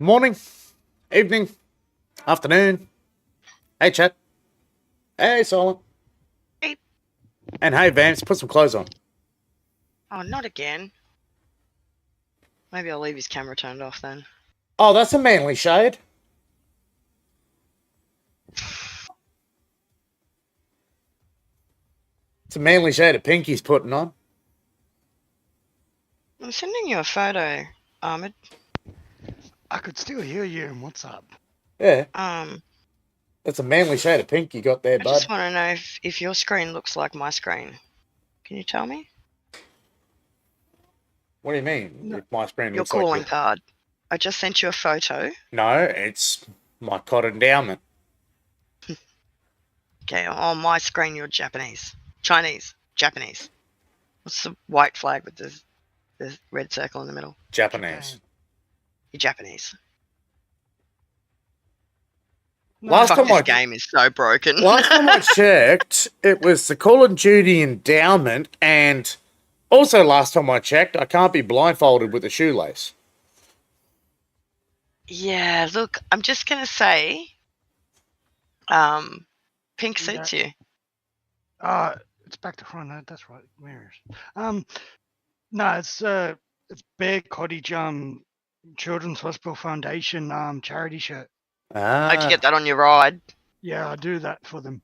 Morning, evening, afternoon. Hey, chat. Hey, Solon. Hey. And hey, Vance, put some clothes on. Oh, not again. Maybe I'll leave his camera turned off then. Oh, that's a manly shade. It's a manly shade of pink he's putting on. I'm sending you a photo, Armoured. I could still hear you. What's up? Yeah, Um, that's a manly shade of pink you got there, I bud. just want to know if your screen looks like my screen. Can you tell me? What do you mean? No. If my screen Your looks like calling card. I just sent you a photo. No, it's my cod endowment. Okay, on my screen you're Japanese. Chinese. Japanese. What's the white flag with the red circle in the middle? Japanese. You're Japanese. Last Fuck, time this I game is so broken. Last time I checked, it was the Call of Duty endowment, and also last time I checked, I can't be blindfolded with a shoelace. Yeah, look, I'm just gonna say, pink suits you. It's back to front. That's right. Mirrors. No, it's Bear Cottage Children's Hospital Foundation charity shirt. How'd you get that on your ride? Yeah, I do that for them.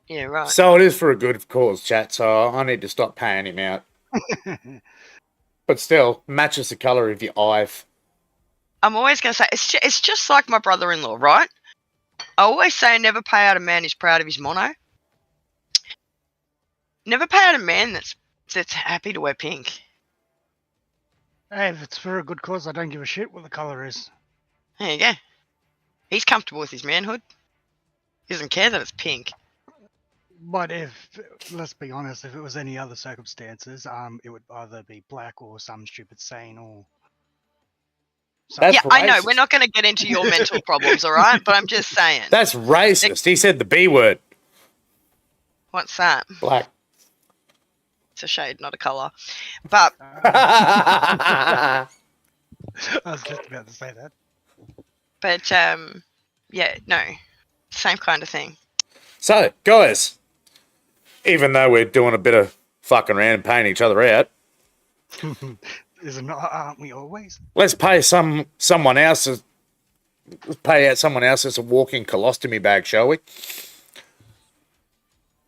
Yeah, right. So it is for a good cause, chat, so I need to stop paying him out. But still, matches the colour of your eye. I'm always going to say, it's just like my brother-in-law, right? I always say never pay out a man who's proud of his mono. Never pay out a man that's happy to wear pink. Hey, if it's for a good cause, I don't give a shit what the colour is. There you go. He's comfortable with his manhood. He doesn't care that it's pink. But let's be honest, if it was any other circumstances, it would either be black or some stupid saying or... That's yeah, I know. racist. We're not going to get into your mental problems, all right? But I'm just saying. That's racist. He said the B word. What's that? Black. It's a shade, not a colour. But I was just about to say that. But, yeah, no. Same kind of thing. So, guys, even though we're doing a bit of fucking around and paying each other out, Aren't we always? let's pay someone else. Let's pay out someone else as a walking colostomy bag, shall we?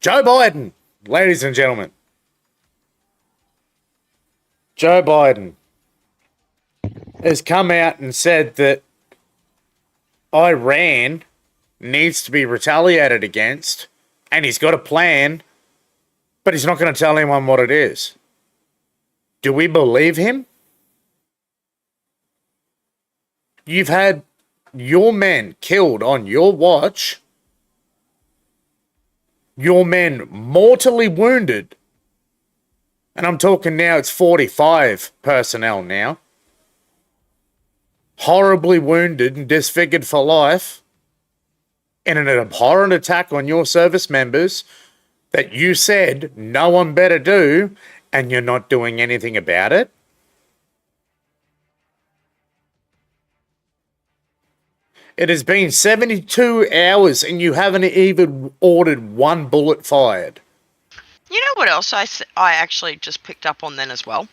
Joe Biden, ladies and gentlemen. Joe Biden has come out and said that Iran needs to be retaliated against, and he's got a plan, but he's not going to tell anyone what it is. Do we believe him? You've had your men killed on your watch, your men mortally wounded, and I'm talking now it's 45 personnel now, horribly wounded and disfigured for life, in an abhorrent attack on your service members that you said no one better do, and you're not doing anything about it? It has been 72 hours and you haven't even ordered one bullet fired. You know what else I actually just picked up on then as well?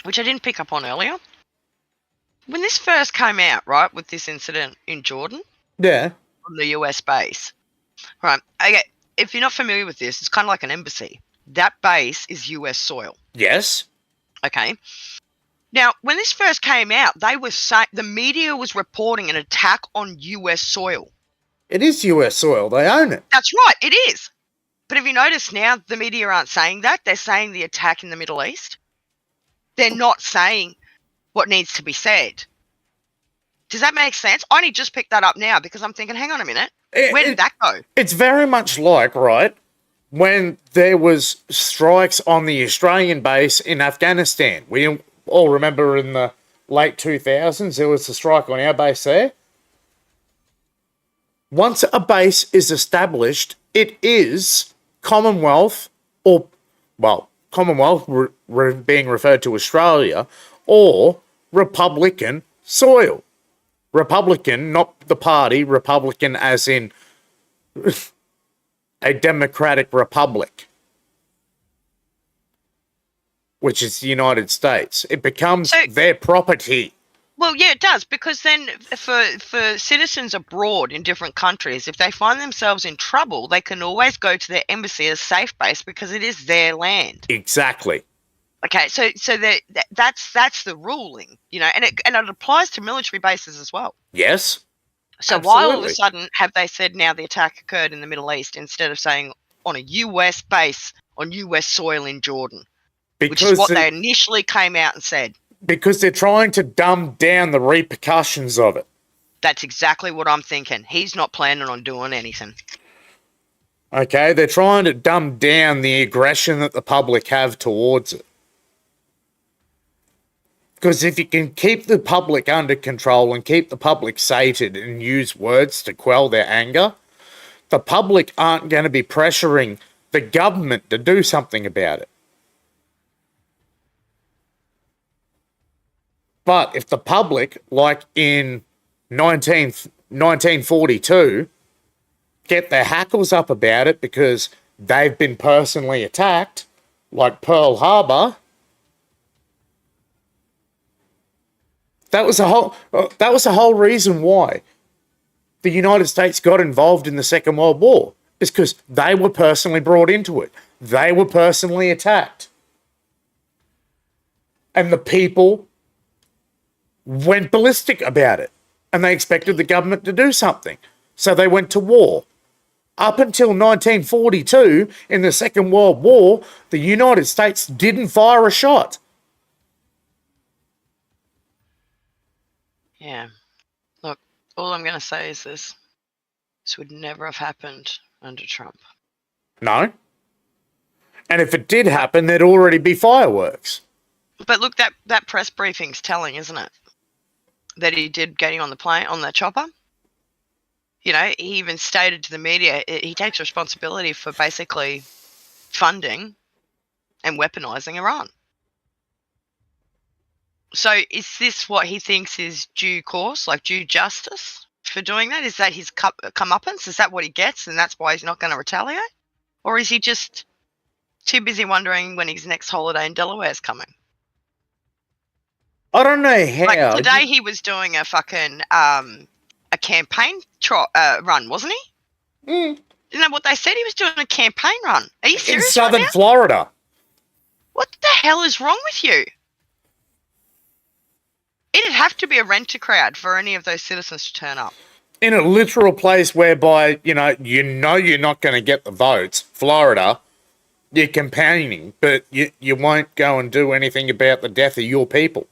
Which I didn't pick up on earlier. When this first came out, right, with this incident in Jordan, Yeah. on the US base, right, okay, if you're not familiar with this, it's kind of like an embassy. That base is US soil, Yes. okay? Now, when this first came out, they were saying, the media was reporting an attack on US soil. It is US soil. They own it. That's right, it is. But have you noticed now the media aren't saying that? They're saying the attack in the Middle East. They're not saying what needs to be said. Does that make sense? I only just picked that up now because I'm thinking, hang on a minute. Where did that go? It's very much like, right, when there was strikes on the Australian base in Afghanistan. We all remember in the late 2000s, there was a strike on our base there. Once a base is established, it is Commonwealth, or, well, Commonwealth being referred to Australia, or Republican soil. Republican, not the party, Republican as in a democratic republic, which is the United States. It becomes their property. Well, yeah, it does, because then for citizens abroad in different countries, if they find themselves in trouble, they can always go to their embassy as safe base because it is their land. Exactly. Okay, so that's the ruling, you know, and it applies to military bases as well. Yes. So why all of a sudden have they said now the attack occurred in the Middle East instead of saying on a US base on US soil in Jordan, which is what they initially came out and said? Because they're trying to dumb down the repercussions of it. That's exactly what I'm thinking. He's not planning on doing anything. Okay, they're trying to dumb down the aggression that the public have towards it. Because if you can keep the public under control and keep the public sated and use words to quell their anger, the public aren't going to be pressuring the government to do something about it. But if the public, like in 1942, get their hackles up about it because they've been personally attacked, like Pearl Harbor, that was the whole reason why the United States got involved in the Second World War, is because they were personally brought into it. They were personally attacked. And the people went ballistic about it, and they expected the government to do something. So they went to war. Up until 1942, in the Second World War, the United States didn't fire a shot. Yeah. Look, all I'm going to say is this. This would never have happened under Trump. No. And if it did happen, there'd already be fireworks. But look, that press briefing's telling, isn't it? That he did getting on the plane, on the chopper. You know, he even stated to the media he takes responsibility for basically funding and weaponizing Iran. So is this what he thinks is due course, like due justice for doing that? Is that his comeuppance? Is that what he gets and that's why he's not going to retaliate? Or is he just too busy wondering when his next holiday in Delaware is coming? I don't know how. Like today he was doing a fucking a campaign run, wasn't he? Mm. Isn't that what they said? He was doing a campaign run. Are you serious? In southern right now? Florida. What the hell is wrong with you? It'd have to be a renter crowd for any of those citizens to turn up. In a literal place whereby, you know you're not going to get the votes, Florida, you're campaigning, but you won't go and do anything about the death of your people.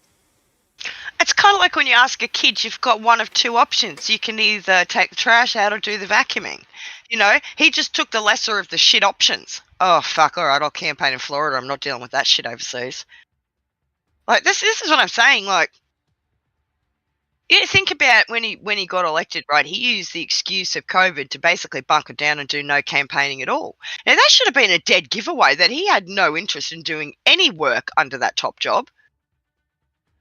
It's kind of like when you ask a kid, you've got one of two options. You can either take the trash out or do the vacuuming. You know, he just took the lesser of the shit options. Oh, fuck, all right, I'll campaign in Florida. I'm not dealing with that shit overseas. Like, this is what I'm saying. Like, yeah, think about when he got elected, right? He used the excuse of COVID to basically bunker down and do no campaigning at all. Now, that should have been a dead giveaway that he had no interest in doing any work under that top job.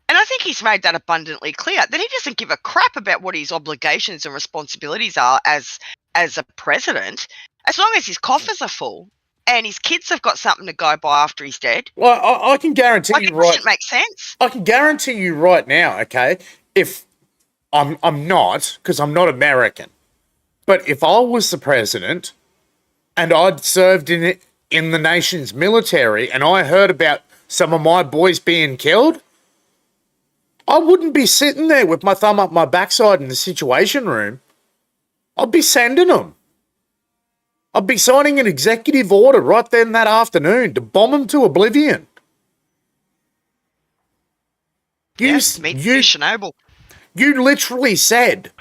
And I think he's made that abundantly clear, that he doesn't give a crap about what his obligations and responsibilities are as a president, as long as his coffers are full and his kids have got something to go by after he's dead. Well, I can guarantee you it doesn't make sense. I can guarantee you right now, okay, if I'm not, because I'm not American, but if I was the president and I'd served in the nation's military and I heard about some of my boys being killed, I wouldn't be sitting there with my thumb up my backside in the Situation Room. I'd be sending them. I'd be signing an executive order right then that afternoon to bomb them to oblivion. Chernobyl. You literally said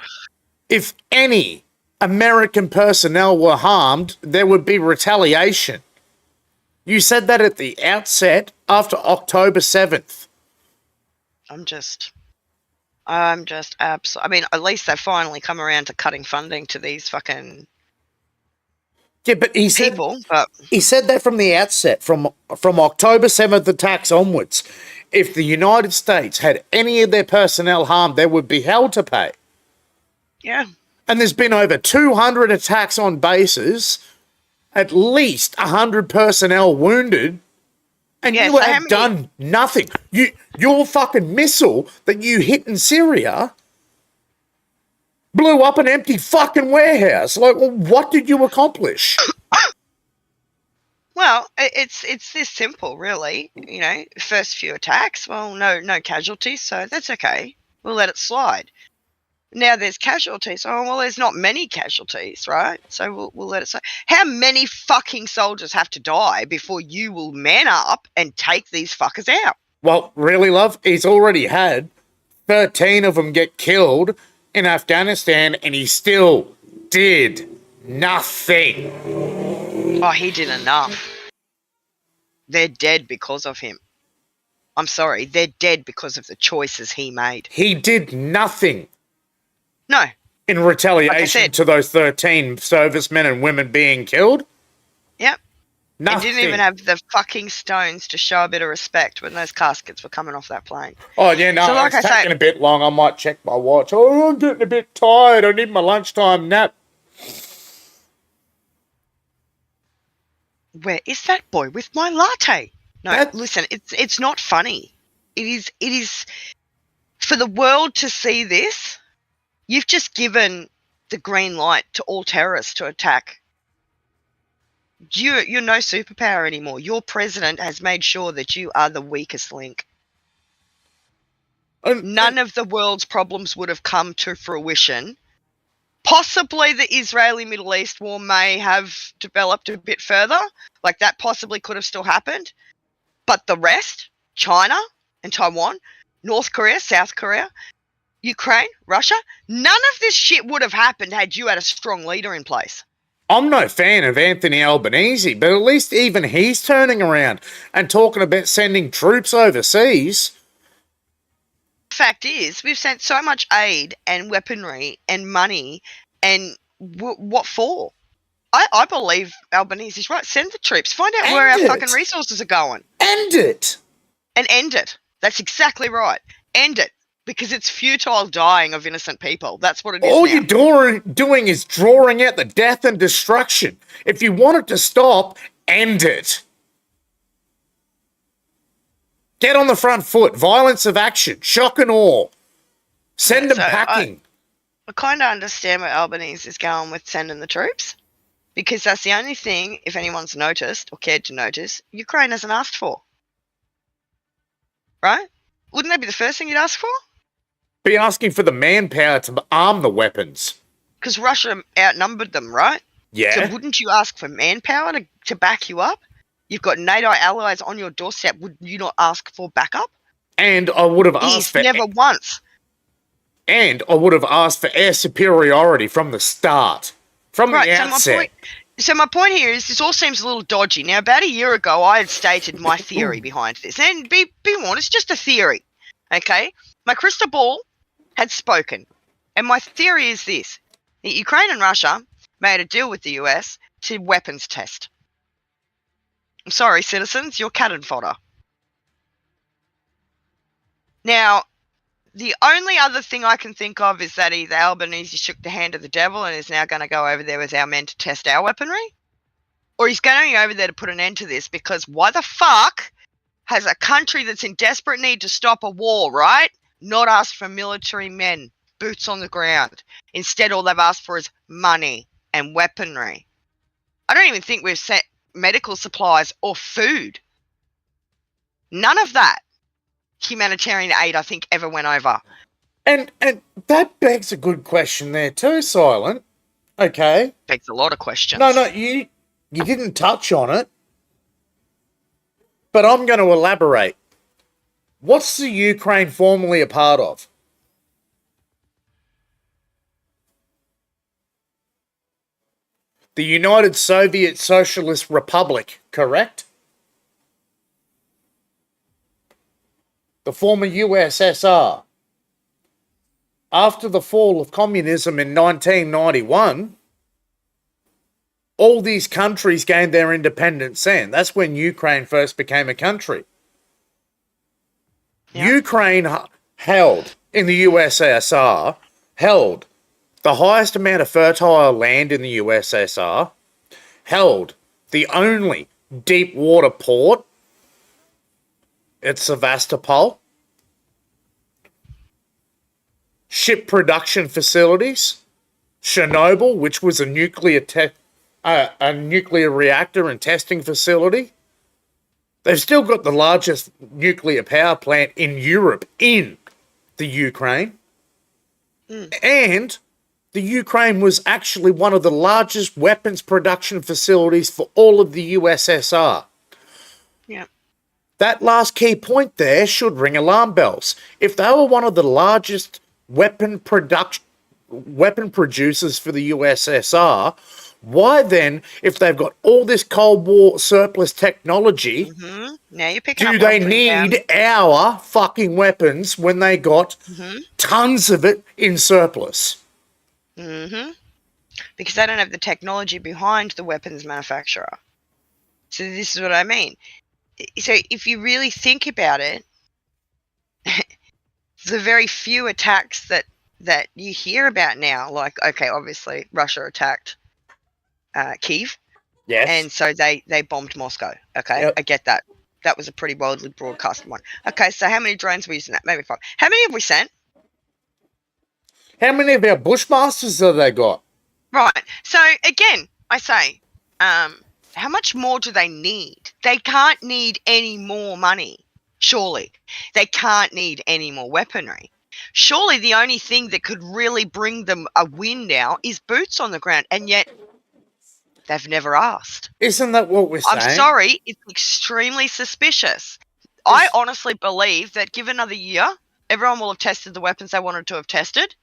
if any American personnel were harmed, there would be retaliation. You said that at the outset after October 7th. I'm just absolutely. I mean, at least they've finally come around to cutting funding to these fucking but he people. He said that from the outset, from October 7th attacks onwards. if the United States had any of their personnel harmed, they would be held to pay. Yeah. And there's been over 200 attacks on bases, at least 100 personnel wounded, and Yeah, you so how have many- done nothing. Your fucking missile that you hit in Syria blew up an empty fucking warehouse. Like, well, what did you accomplish? Well, it's this simple, really. You know, first few attacks, well, no casualties, so that's okay. We'll let it slide. Now there's casualties. Oh, well, there's not many casualties, right? So we'll let it slide. How many fucking soldiers have to die before you will man up and take these fuckers out? Well, really, love, he's already had 13 of them get killed in Afghanistan, and he still did nothing. Oh, he did enough. They're dead because of him. I'm sorry, they're dead because of the choices he made. He did nothing No, in retaliation said. to those 13 servicemen and women being killed. yep. Nothing. He didn't even have the fucking stones to show a bit of respect when those caskets were coming off that plane. Oh, yeah, no, So like it's I say- taking a bit long. I might check my watch. Oh, I'm getting a bit tired. I need my lunchtime nap. Where is that boy with my latte? No, That- listen, it's not funny. It is for the world to see this. You've just given the green light to all terrorists to attack. You're no superpower anymore. Your president has made sure that you are the weakest link. None of the world's problems would have come to fruition. Possibly the Israeli-Middle East war may have developed a bit further. Like, that possibly could have still happened. But the rest, China and Taiwan, North Korea, South Korea, Ukraine, Russia, none of this shit would have happened had you had a strong leader in place. I'm no fan of Anthony Albanese, but at least even he's turning around and talking about sending troops overseas. Fact is, we've sent so much aid and weaponry and money, and what for? I believe Albanese is right. Send the troops. Find out where our End it. fucking resources are going. End it. And end it. That's exactly right. End it. Because it's futile dying of innocent people. That's what it is All now. you're doing is drawing out the death and destruction. If you want it to stop, end it. Get on the front foot. Violence of action. Shock and awe. Send them So, packing. I kind of understand where Albanese is going with sending the troops. Because that's the only thing, if anyone's noticed or cared to notice, Ukraine hasn't asked for. Right? Wouldn't that be the first thing you'd ask for? Be asking for the manpower to arm the weapons. Because Russia outnumbered them, right? Yeah. So wouldn't you ask for manpower to back you up? You've got NATO allies on your doorstep. Would you not ask for backup? And I would have He's asked for never once. And I would have asked for air superiority from the start. From the outset. So my point here is this all seems a little dodgy. Now, about a year ago, I had stated my theory behind this. And be honest, just a theory. Okay? My crystal ball had spoken. And my theory is this. That Ukraine and Russia made a deal with the US to weapons test. I'm sorry, citizens, you're cannon fodder. Now, the only other thing I can think of is that either Albanese shook the hand of the devil and is now going to go over there with our men to test our weaponry, or he's going over there to put an end to this, because why the fuck has a country that's in desperate need to stop a war, right, not asked for military men, boots on the ground? Instead, all they've asked for is money and weaponry. I don't even think we've sent medical supplies or food. None of that humanitarian aid, I think, ever went over. And that begs a good question there too, Silent. Okay. Begs a lot of questions. No, you didn't touch on it. But I'm going to elaborate. What's the Ukraine formally a part of? The United Soviet Socialist Republic, correct? The former USSR. After the fall of communism in 1991, all these countries gained their independence then. That's when Ukraine first became a country. Yeah. Ukraine held in the USSR, held the highest amount of fertile land in the USSR, held the only deep water port at Sevastopol, ship production facilities, Chernobyl, which was a nuclear reactor and testing facility. They've still got the largest nuclear power plant in Europe in the Ukraine. And the Ukraine was actually one of the largest weapons production facilities for all of the USSR. Yeah. That last key point there should ring alarm bells. If they were one of the largest weapon producers for the USSR, why then, if they've got all this Cold War surplus technology, Now you're picking do up what they I'm putting down. need our fucking weapons when they got tons of it in surplus? Because they don't have the technology behind the weapons manufacturer. So this is what I mean. So if you really think about it, the very few attacks that you hear about now, like, okay, obviously Russia attacked Kyiv, Yes. and so they bombed Moscow. Okay, Yep. I get that. That was a pretty widely broadcast one. Okay, so how many drones were using that? Maybe 5. How many have we sent? How many of our Bushmasters have they got? Right. So again, I say, how much more do they need? They can't need any more money. Surely. They can't need any more weaponry. Surely the only thing that could really bring them a win now is boots on the ground, and yet they've never asked. Isn't that what we're saying? I'm sorry, it's extremely suspicious. I honestly believe that given another year, everyone will have tested the weapons they wanted to have tested,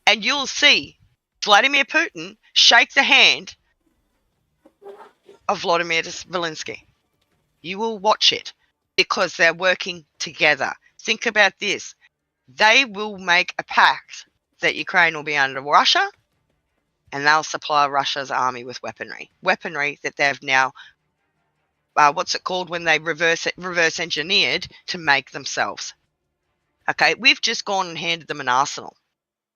and you'll see Vladimir Putin shake the hand of Vladimir Zelensky. You will watch it because they're working together. Think about this. They will make a pact that Ukraine will be under Russia, and they'll supply Russia's army with weaponry. Weaponry that they've now, what's it called when they reverse engineered to make themselves. Okay, we've just gone and handed them an arsenal.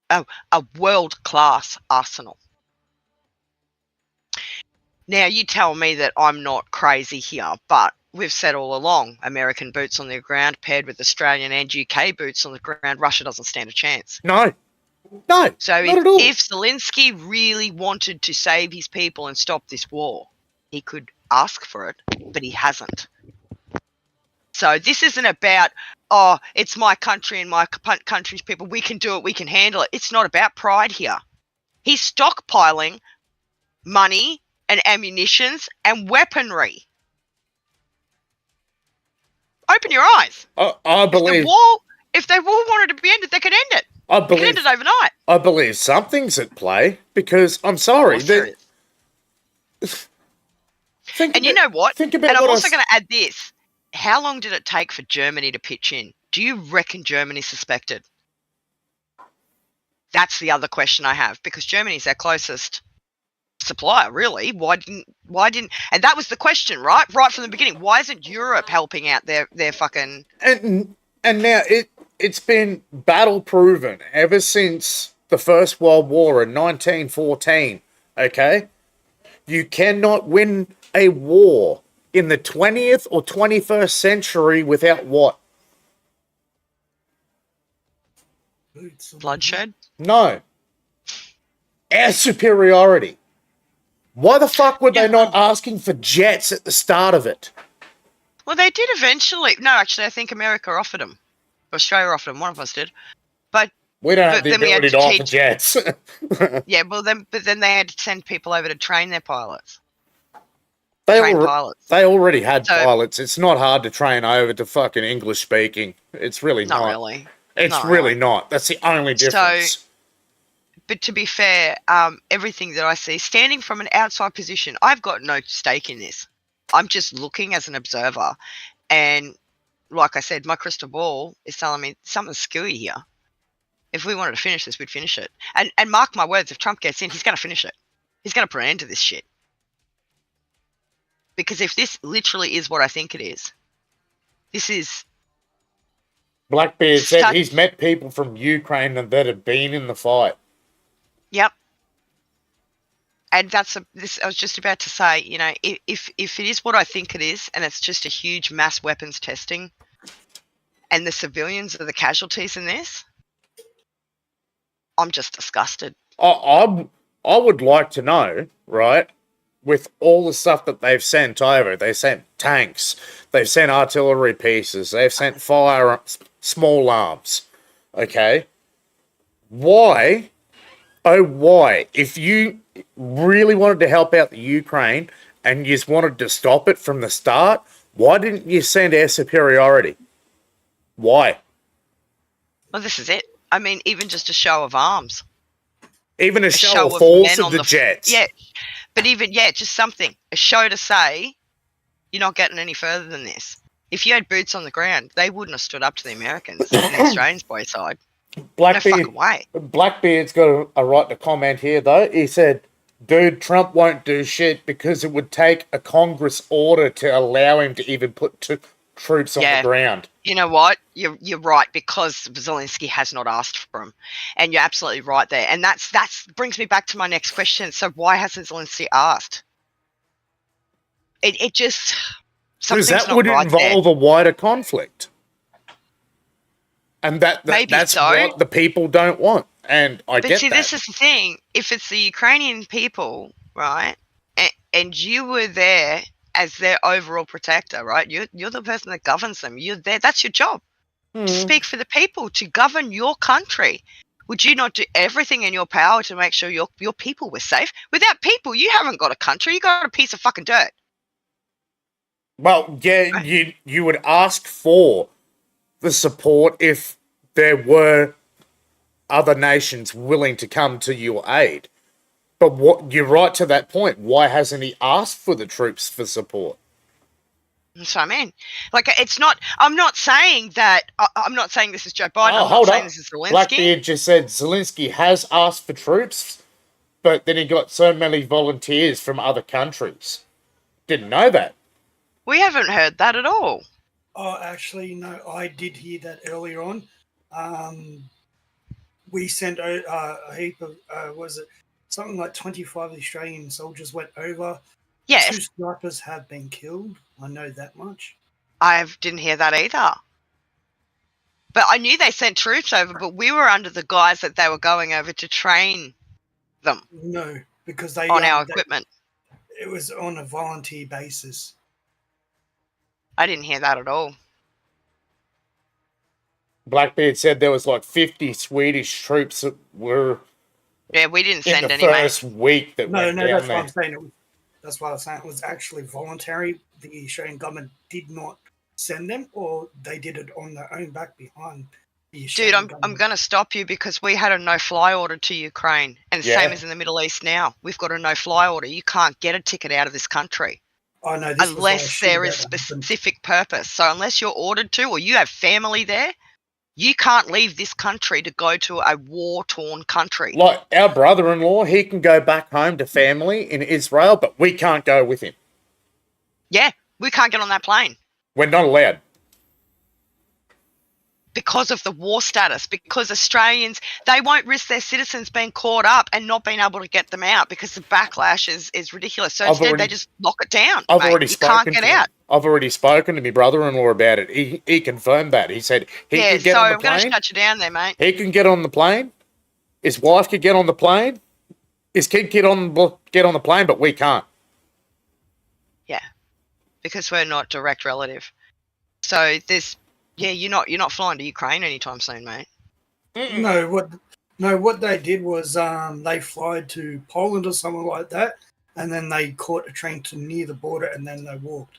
A world-class arsenal. Now, you tell me that I'm not crazy here, but we've said all along, American boots on the ground paired with Australian and UK boots on the ground, Russia doesn't stand a chance. No, So not at all. if Zelensky really wanted to save his people and stop this war, he could ask for it, but he hasn't. So this isn't about, oh, it's my country and my country's people. We can do it. We can handle it. It's not about pride here. He's stockpiling money and ammunitions and weaponry. Open your eyes. I believe. If the war wanted to be ended, they could end it. I They could believe. end it overnight. I believe something's at play because I'm sorry. Of course there is. And you know what? Think about And I'm what also going to add this. How long did it take for Germany to pitch in? Do you reckon Germany suspected? That's the other question I have, because Germany's our closest supplier, really. Why didn't and that was the question, right from the beginning. Why isn't Europe helping out their fucking And now it's been battle proven ever since the First World War in 1914. Okay, you cannot win a war in the 20th or 21st century without what? bloodshed? No. Air superiority. Why the fuck were they not asking for jets at the start of it? Well, they did eventually. No, actually, I think America offered them. Australia offered them. One of us did. But We don't have But the then we had ability to to offer teach- jets. yeah, well, then they had to send people over to train their pilots. They Train pilots. They already had So- pilots. It's not hard to train over to fucking English speaking. It's really Not not. really. It's Not really really. not. That's the only difference. But to be fair, everything that I see, standing from an outside position, I've got no stake in this. I'm just looking as an observer. And like I said, my crystal ball is telling me something's screwy here. If we wanted to finish this, we'd finish it. And mark my words, if Trump gets in, he's going to finish it. He's going to put an end to this shit. Because if this literally is what I think it is, this is Blackbeard said Such- he's met people from Ukraine that have been in the fight. Yep. And this. I was just about to say, you know, if it is what I think it is, and it's just a huge mass weapons testing, and the civilians are the casualties in this, I'm just disgusted. I would like to know, right, with all the stuff that they've sent over, they sent tanks, they've sent artillery pieces, they've sent firearms, small arms, okay? Why, oh why, if you really wanted to help out the Ukraine and you just wanted to stop it from the start, why didn't you send air superiority? Why? Well, this is it. I mean, even just a show of arms. Even a show of of force men of on the jets. Yeah, but even, just something. A show to say, you're not getting any further than this. If you had boots on the ground, they wouldn't have stood up to the Americans and the Australians by your side. No fucking way. Blackbeard's got a right to comment here, though. He said, dude, Trump won't do shit because it would take a Congress order to allow him to even put troops on the ground. You know what? You're right, because Zelensky has not asked for them. And you're absolutely right there. And that's brings me back to my next question. So why hasn't Zelensky asked? It just... Because that would involve a wider conflict. And that's what the people don't want. And I get that. But see, this is the thing. If it's the Ukrainian people, right, and you were there as their overall protector, right, you're the person that governs them. You're there. That's your job. To speak for the people, to govern your country. Would you not do everything in your power to make sure your people were safe? Without people, you haven't got a country. You got a piece of fucking dirt. Well, yeah, you would ask for the support if there were other nations willing to come to your aid. But you're right to that point. Why hasn't he asked for the troops for support? That's what I mean. Like, it's not... I'm not saying that... I'm not saying this is Joe Biden. I'm not saying this is Zelensky. Blackbeard just said Zelensky has asked for troops, but then he got so many volunteers from other countries. Didn't know that. We haven't heard that at all. Oh, actually, no, I did hear that earlier on. We sent a heap of, was it something like 25 Australian soldiers went over. Yes. 2 snipers have been killed. I know that much. I didn't hear that either. But I knew they sent troops over, but we were under the guise that they were going over to train them. No, because they... on our equipment. It was on a volunteer basis. I didn't hear that at all. Blackbeard said there was like 50 Swedish troops that were... Yeah, we didn't send in the any, first week that went down that's there. what I'm saying. That's what I was saying. It was actually voluntary. The Australian government did not send them, or they did it on their own back behind the Australian Dude, I'm going to stop you, because we had a no-fly order to Ukraine. And the same as in the Middle East now. We've got a no-fly order. You can't get a ticket out of this country. Oh, no, unless there is specific purpose. So unless you're ordered to, or you have family there, you can't leave this country to go to a war-torn country. Like our brother-in-law, he can go back home to family in Israel, but we can't go with him. Yeah, we can't get on that plane. We're not allowed. Because of the war status, because Australians, they won't risk their citizens being caught up and not being able to get them out, because the backlash is ridiculous. So instead, they just lock it down. I've already spoken to him. I've already spoken to my brother-in-law about it. He confirmed that. He said he can get on the plane. I'm going to shut you down there, mate. He can get on the plane. His wife could get on the plane. His kid get on the plane, but we can't. Yeah, because we're not direct relative. So there's... Yeah, you're not flying to Ukraine anytime soon, mate. No, what they did was they flew to Poland or somewhere like that, and then they caught a train to near the border, and then they walked.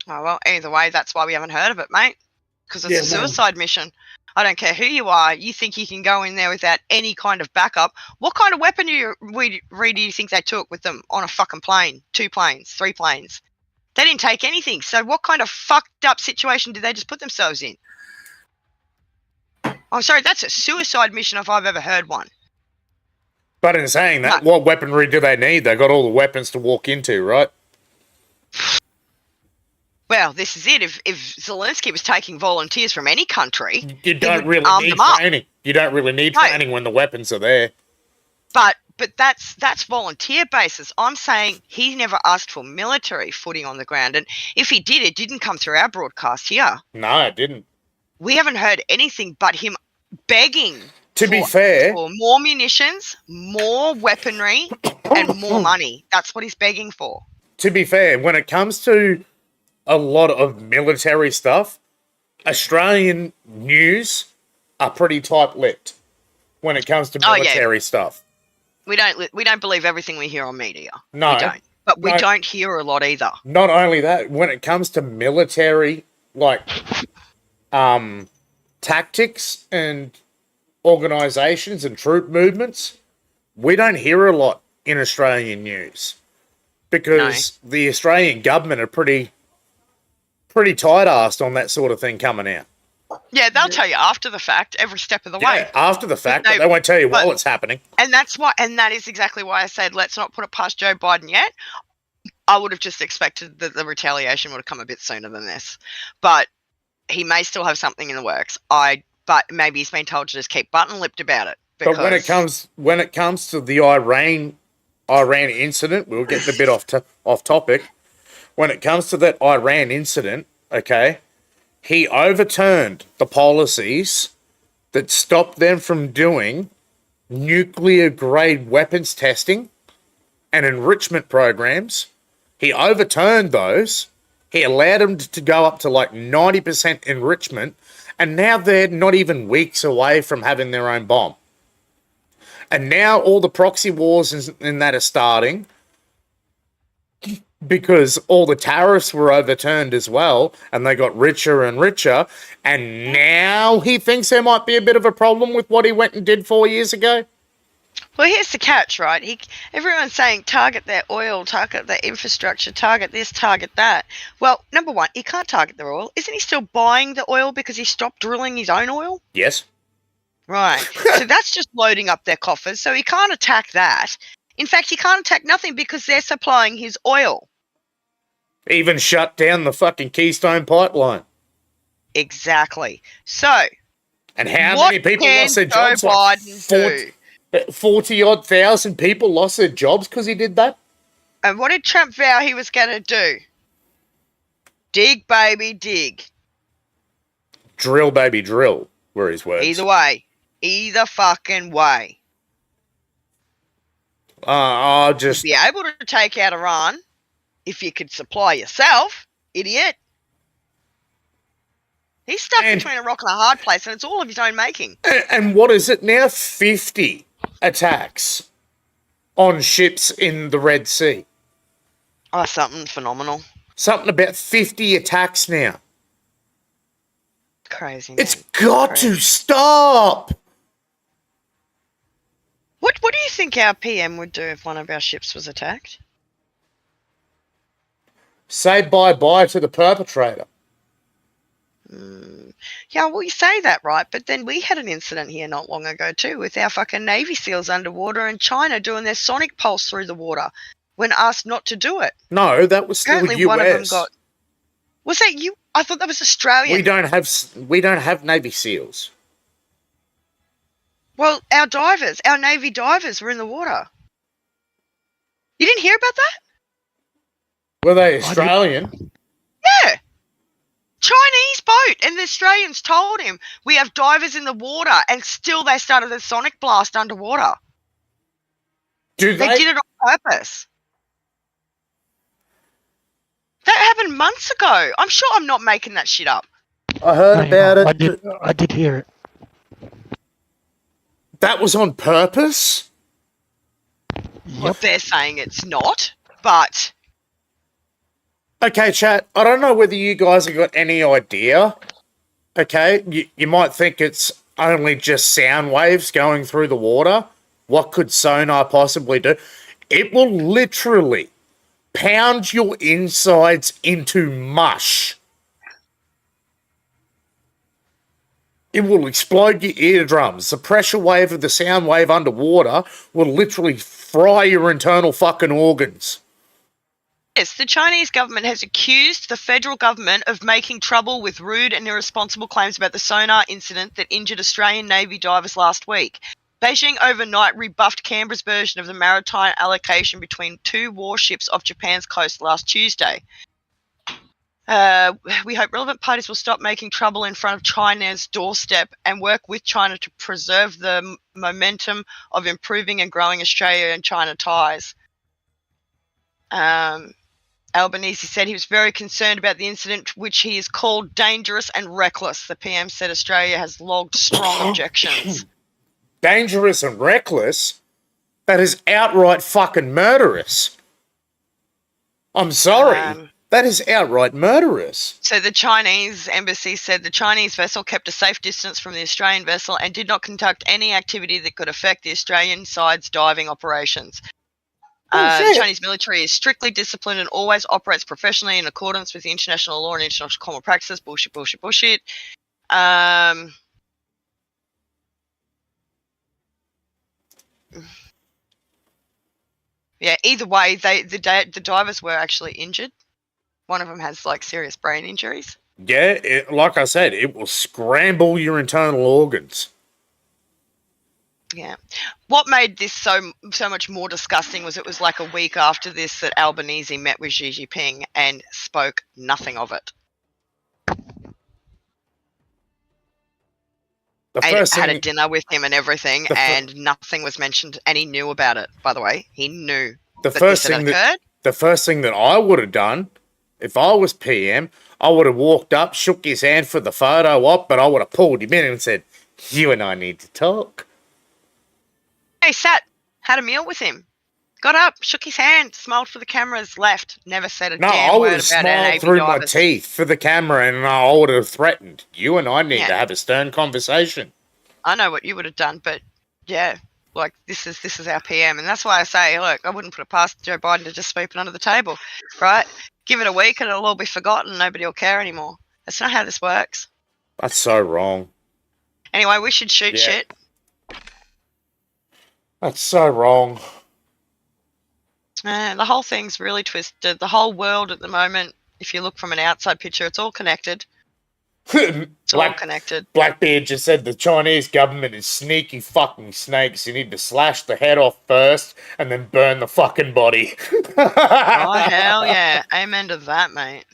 Oh, well, either way, that's why we haven't heard of it, mate. Because it's a suicide mission. I don't care who you are. You think you can go in there without any kind of backup. What kind of weapon do you think they took with them on a fucking plane? 2 planes, 3 planes? They didn't take anything. So what kind of fucked up situation did they just put themselves in? I'm sorry, that's a suicide mission if I've ever heard one. But in saying that, what weaponry do they need? They got all the weapons to walk into, right? Well, this is it. If Zelensky was taking volunteers from any country, You don't really arm need them up. training. You don't really need No. training when the weapons are there. But that's volunteer basis. I'm saying he never asked for military footing on the ground, and if he did, it didn't come through our broadcast here. No, it didn't. We haven't heard anything but him begging. To be fair, for more munitions, more weaponry, and more money. That's what he's begging for. to be fair, when it comes to a lot of military stuff, Australian news are pretty tight-lipped when it comes to military stuff. We don't believe everything we hear on media. No. We don't. But we No. don't hear a lot either. Not only that, when it comes to military, like, tactics and organisations and troop movements, we don't hear a lot in Australian news because the Australian government are pretty tight-assed on that sort of thing coming out. Yeah, they'll tell you after the fact, every step of the way. Yeah, after the fact, No, but they won't tell you but- while it's happening. And that is exactly why I said let's not put it past Joe Biden yet. I would have just expected that the retaliation would have come a bit sooner than this. But he may still have something in the works. But maybe he's been told to just keep button-lipped about it. But when it comes to the Iran incident, we'll get a bit off topic. When it comes to that Iran incident, okay, he overturned the policies that stopped them from doing nuclear-grade weapons testing and enrichment programs. He overturned those. He allowed them to go up to like 90% enrichment, and now they're not even weeks away from having their own bomb. And now all the proxy wars and that are starting because all the tariffs were overturned as well, and they got richer and richer, and now he thinks there might be a bit of a problem with what he went and did 4 years ago. Well, here's the catch, right? Everyone's saying target their oil, target their infrastructure, target this, target that. Well, number one, he can't target their oil. Isn't he still buying the oil because he stopped drilling his own oil? Yes. Right. So that's just loading up their coffers. So he can't attack that. In fact, he can't attack nothing because they're supplying his oil. Even shut down the fucking Keystone Pipeline. Exactly. So, and how what many people can lost their Joe jobs? Biden do? 40-odd thousand people lost their jobs because he did that? And what did Trump vow he was going to do? Dig, baby, dig. Drill, baby, drill, were his words. Either way. Either fucking way. I'll just... Be able to take out Iran if you could supply yourself, idiot. He's stuck between a rock and a hard place, and it's all of his own making. And what is it now? 50 attacks on ships in the Red Sea. Oh, something phenomenal. Something about 50 attacks now. Crazy. It's got to stop. What do you think our PM would do if one of our ships was attacked? Say bye-bye to the perpetrator. Yeah, well, you say that, right? But then we had an incident here not long ago, too, with our fucking Navy SEALs underwater and China doing their sonic pulse through the water when asked not to do it. No, that was still Apparently US. one of them got... Was that you? I thought that was Australian. We don't have Navy SEALs. Well, our Navy divers were in the water. You didn't hear about that? Were they Australian? Yeah. Chinese boat, and the Australians told him we have divers in the water, and still they started a sonic blast underwater. They did it on purpose. That happened months ago. I'm sure I'm not making that shit up. I heard about it. I did hear it. That was on purpose? Well, they're saying it's not, but... Okay, chat, I don't know whether you guys have got any idea. Okay, you might think it's only just sound waves going through the water. What could sonar possibly do? It will literally pound your insides into mush. It will explode your eardrums. The pressure wave of the sound wave underwater will literally fry your internal fucking organs. Yes, the Chinese government has accused the federal government of making trouble with rude and irresponsible claims about the sonar incident that injured Australian Navy divers last week. Beijing overnight rebuffed Canberra's version of the maritime allocation between two warships off Japan's coast last Tuesday. We hope relevant parties will stop making trouble in front of China's doorstep and work with China to preserve the momentum of improving and growing Australia and China ties. Albanese said he was very concerned about the incident, which he has called dangerous and reckless. The PM said Australia has logged strong objections. Dangerous and reckless? That is outright fucking murderous. I'm sorry. That is outright murderous. So the Chinese embassy said the Chinese vessel kept a safe distance from the Australian vessel and did not conduct any activity that could affect the Australian side's diving operations. The Chinese military is strictly disciplined and always operates professionally in accordance with the international law and international common practices. Bullshit, bullshit, bullshit. Yeah, either way, the divers were actually injured. One of them has like serious brain injuries. Yeah, like I said, it will scramble your internal organs. Yeah. What made this so much more disgusting was it was like a week after this that Albanese met with Xi Jinping and spoke nothing of it. Had a dinner with him and everything, and nothing was mentioned, and he knew about it, by the way. He knew the first thing that I would have done, if I was PM, I would have walked up, shook his hand for the photo op, but I would have pulled him in and said, "You and I need to talk." Hey, sat, had a meal with him, got up, shook his hand, smiled for the cameras, left, never said a damn word about it. No, I would have smiled through my teeth for the camera, and I would have threatened, "You and I need to have a stern conversation." I know what you would have done, but yeah, like this is our PM, and that's why I say, look, I wouldn't put it past Joe Biden to just sweep it under the table, right? Give it a week and it'll all be forgotten. Nobody will care anymore. That's not how this works. That's so wrong. Anyway, we should shoot shit. That's so wrong. The whole thing's really twisted. The whole world at the moment, if you look from an outside picture, it's all connected. It's all connected. Blackbeard just said the Chinese government is sneaky fucking snakes. You need to slash the head off first and then burn the fucking body. Oh, hell yeah. Amen to that, mate.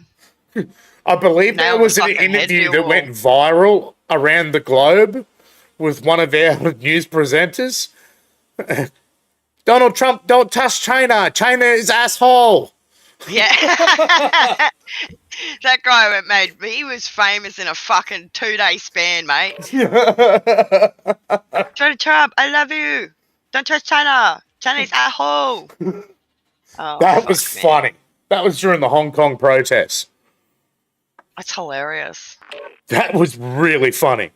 I believe there was an interview that went viral around the globe with one of our news presenters. Donald Trump, don't touch China. China is asshole. Yeah. That guy he was famous in a fucking 2-day span, mate. Donald Trump, I love you. Don't touch China. China's asshole. Oh, that was funny. That was during the Hong Kong protests. That's hilarious. That was really funny.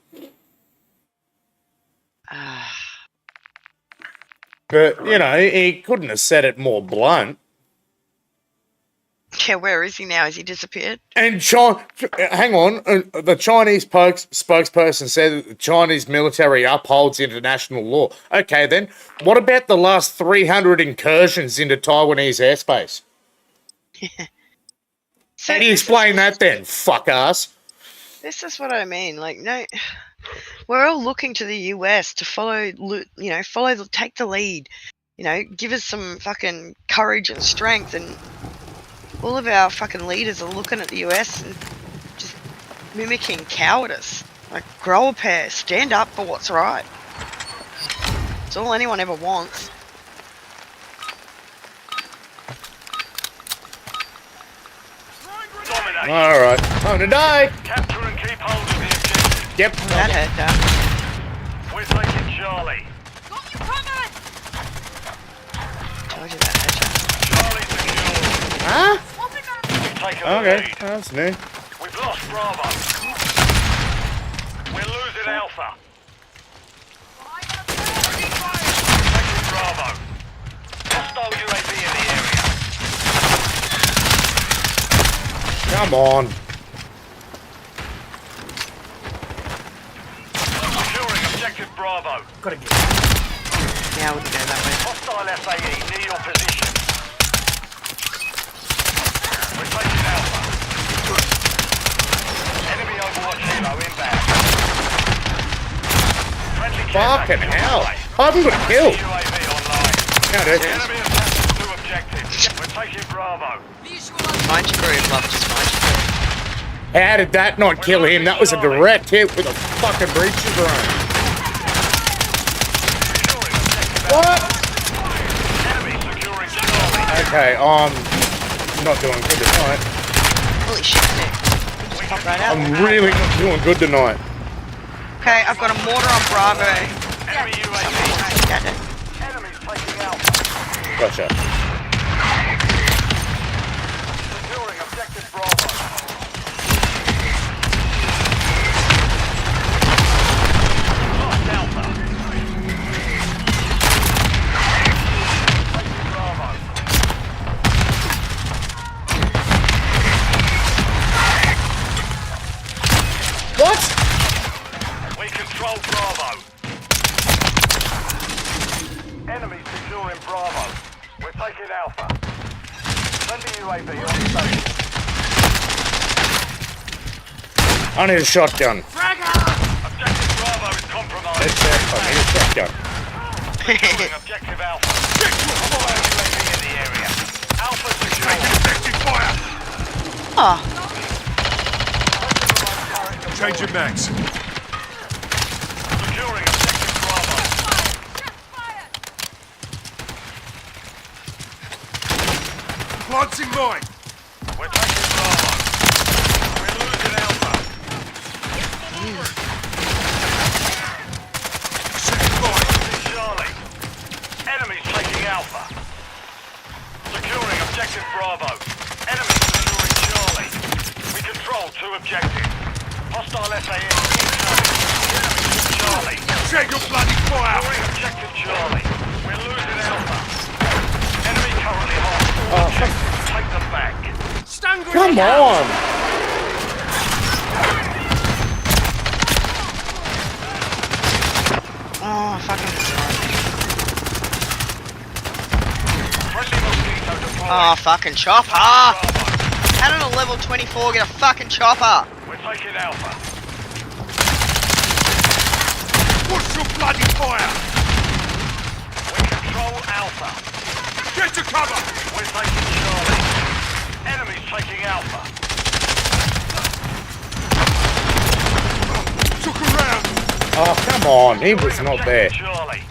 But, you know, he couldn't have said it more blunt. Yeah, where is he now? Has he disappeared? And hang on, the Chinese spokesperson said that the Chinese military upholds international law. Okay, then, what about the last 300 incursions into Taiwanese airspace? How do you explain that then, fuck ass? This is what I mean. Like, no, we're all looking to the US to take the lead. You know, give us some fucking courage and strength, and all of our fucking leaders are looking at the US and just mimicking cowardice. Like, grow a pair, stand up for what's right. It's all anyone ever wants. Alright, time to die! Capture and keep hold of the objective. Yep. That hurt, though. We're taking Charlie. Got you covered! Told you that hurt. Charlie secure. Huh? We've taken the Okay, lead. that's new. We've lost Bravo. We're losing Alpha. Taking Bravo. Hostile UAV in the area. Come on. Securing objective Bravo. Gotta get Yeah, I wouldn't go that way. Hostile FAE near your position. Fucking hell. I haven't got a kill. UAV online. Now, dude. Enemy attacks to objective. We're taking Bravo. Mind your groove, love. Just mind your groove. How did that not kill him? That was a direct hit with a fucking breach drone. Securing objective. What? Enemy securing Charlie. Okay, I'm not doing good tonight. Holy shit, Nick. Just pop right out. I'm really not doing good tonight. Okay, I've got a mortar on Bravo. Enemy UAV. Got it. Enemies taking Alpha. Gotcha. Securing objective Bravo. Lost Alpha. Taking Bravo. What? We control Bravo. Enemy securing Bravo. We're taking Alpha. Friendly UAV on station. I need a shotgun. Objective Bravo is compromised. That's it. I need a shotgun. Securing objective Alpha. Fire UAV in the area. Alpha secured. Effective fire. Oh, Changing max. Securing objective Bravo. Planting mine. We're taking Bravo. We're losing Alpha. Second mine. Losing Charlie. Enemies taking Alpha. Securing objective Bravo. Enemies securing Charlie. We control 2 objectives. Hostile SAS incoming. Charlie. Check your bloody fire! Securing objective Charlie. We're losing Alpha. Enemy currently hold 4 objectives. Take them back. Come on. oh, fucking. Friendly mosquito deployed. Oh, fucking chopper. Bravo. How did a level 24 get a fucking chopper? We're taking Alpha. Push your bloody fire! We control Alpha. Get to cover! We're taking Charlie. Enemies taking Alpha. Took around. Oh, come on. He was not there. Charlie.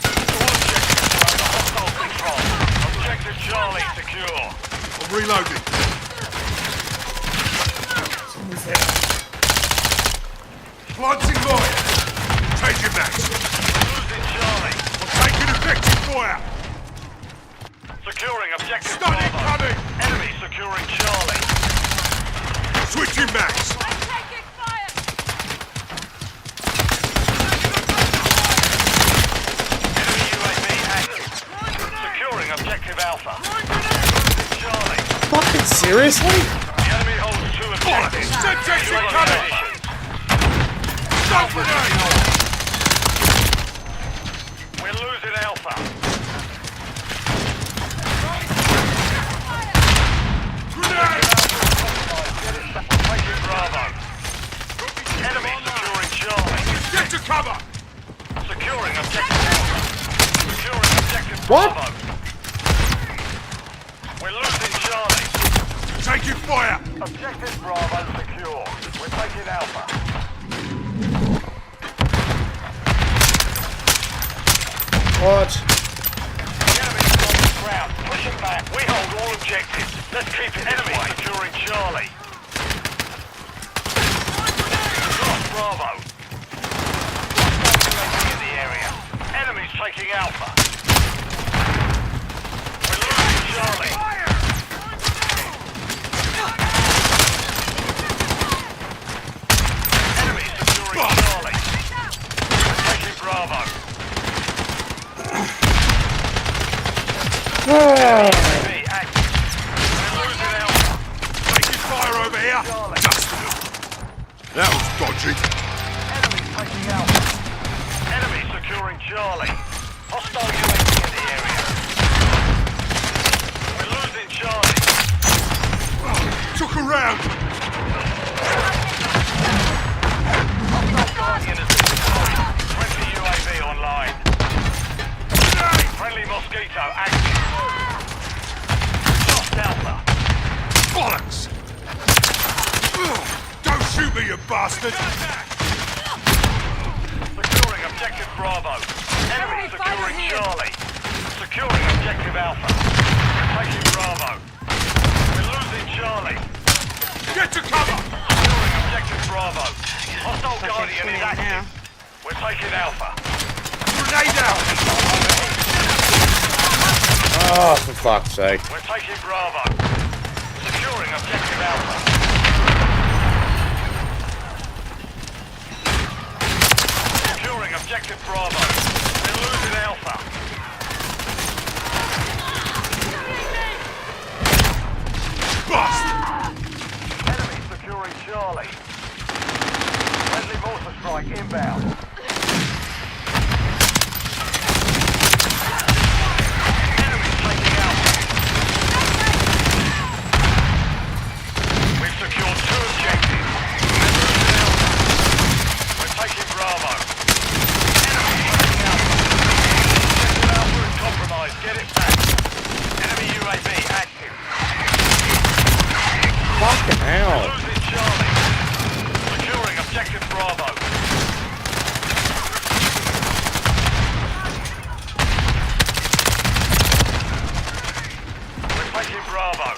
All objectives are under hostile control. Objective Charlie secure. I'm reloading. Someone's there. Planting mine. Changing max. Losing Charlie. I'm taking effective fire. Securing objective Bravo. Coming. Enemy securing Charlie. Switching max. Enemy UAV active. Securing objective Alpha. Losing Charlie. Fucking seriously? The enemy holds 2 objectives. Sentry coming. Stop grenade. We're losing Alpha. Grenade! Taking Bravo. Enemy securing Charlie. Get to cover! Securing objective Alpha. Securing objective What? Bravo. We're losing Charlie. Taking fire! Objective Bravo secure. We're taking Alpha. What? The enemy's on the ground. Pushing back. We hold all objectives. Let's keep it enemy securing Charlie. Lost Bravo. Hostile in the area. Enemies taking Alpha. We're losing Charlie. Enemy securing Charlie. Taking Bravo. UAV active. We're losing Alpha. Taking fire over here. Dusted them. That was dodgy. Enemy taking Alpha. Enemy securing Charlie. Hostile UAV in the area. We're losing Charlie. Took a round. Hostile Guardian has been deployed. 20 UAV remoto active. Lost Alpha. Bollocks! Don't shoot me, you bastard! Securing objective Bravo. Enemy securing Charlie. Securing objective Alpha. We're taking Bravo. We're losing Charlie. Get to cover! Securing objective Bravo. Hostile Okay, Guardian is now. active. We're taking Alpha. Grenade out! Oh, for fuck's sake. We're taking Bravo. Securing objective Alpha. Securing objective Bravo. We're losing Alpha. Bust! Enemy securing Charlie. Friendly mortar strike inbound. Enemy taking Alpha. We've secured 2 objectives. We're losing Alpha. We're taking Bravo. Enemy taking Alpha. Objective Alpha is compromised. Get it back. Enemy UAV active. Fucking hell. Losing Charlie. Securing objective Bravo. We're taking Bravo.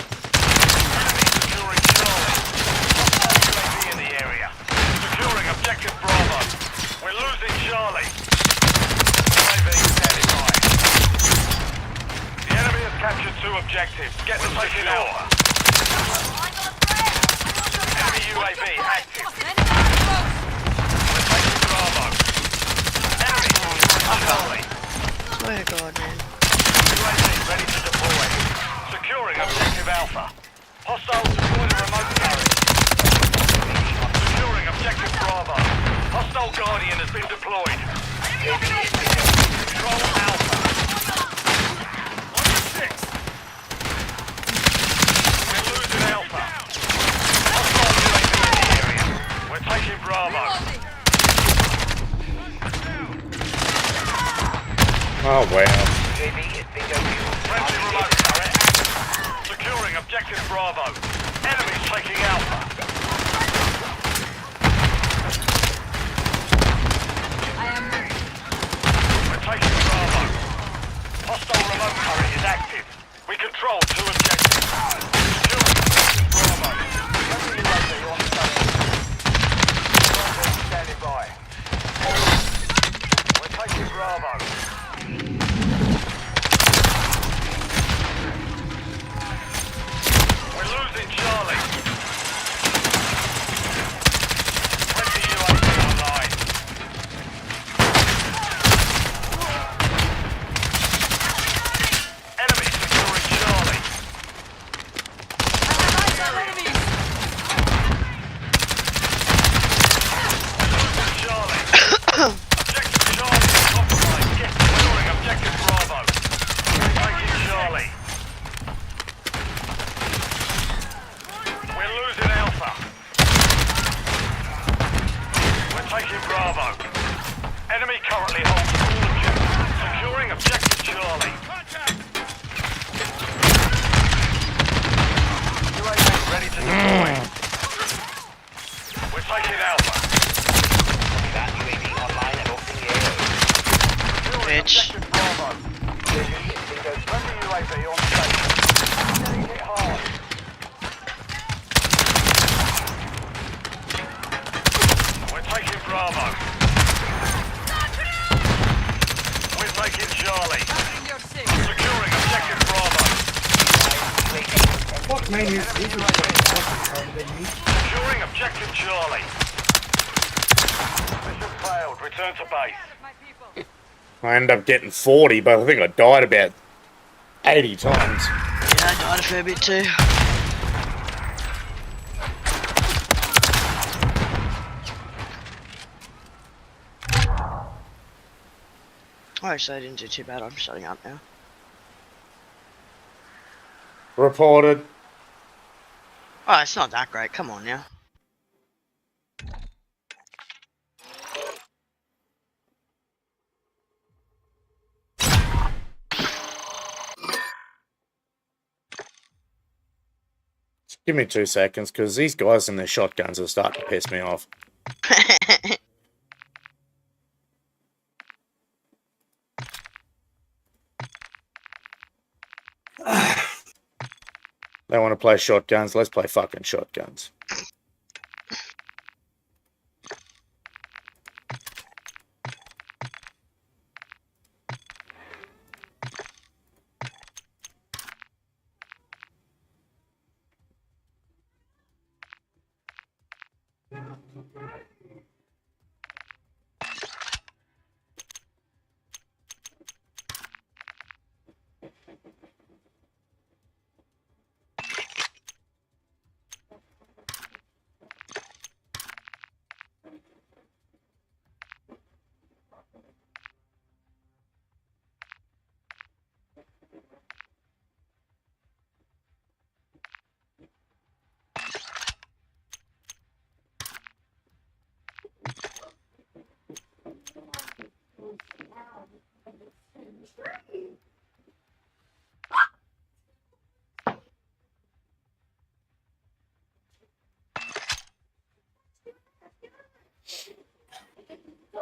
Enemy securing Charlie. Hostile UAV in the area. Securing objective Bravo. We're losing Charlie. UAV standing by. The enemy has captured 2 objectives. Get them taken Alpha. Enemy UAV active. We're taking Bravo. Enemy securing Charlie. Swear to God, man. UAV ready to deploy. Securing objective Alpha. Hostiles deployed a remote turret. Securing objective Bravo. Hostile Guardian has been deployed. Control Alpha. We're losing Alpha. Hostile UAV in the area. We're taking Bravo. Oh, wow. Friendly remote turret. Securing objective Bravo. Enemies taking Alpha. We're taking Bravo. Hostile remote turret is active. We control 2 objectives. Securing objective Bravo. Friendly UAV on station. UAV standing by. We're taking Bravo. We're losing Charlie. Friendly UAV online. Enemy securing Charlie. Losing Charlie. Objective Charlie is compromised. Get securing objective Bravo. We're taking Charlie. We're losing Alpha. We're taking Bravo. Enemy currently holds all objectives. Securing objective Charlie. UAV ready to deploy. We're taking Alpha. Securing Bitch. objective Bravo. Friendly UAV on station. Getting hit hard. We're taking Bravo. We're taking Charlie. Securing objective Bravo. Fuck me, this is fucking Securing objective Charlie. Mission failed. Return to base. I ended up getting 40, but I think I died about 80 times. Yeah, I died a fair bit too. Oh, actually, I didn't do too bad. I'm shutting up now. Reported. Oh, it's not that great. Come on now. Give me 2 seconds, because these guys in their shotguns are starting to piss me off. They want to play shotguns, let's play fucking shotguns.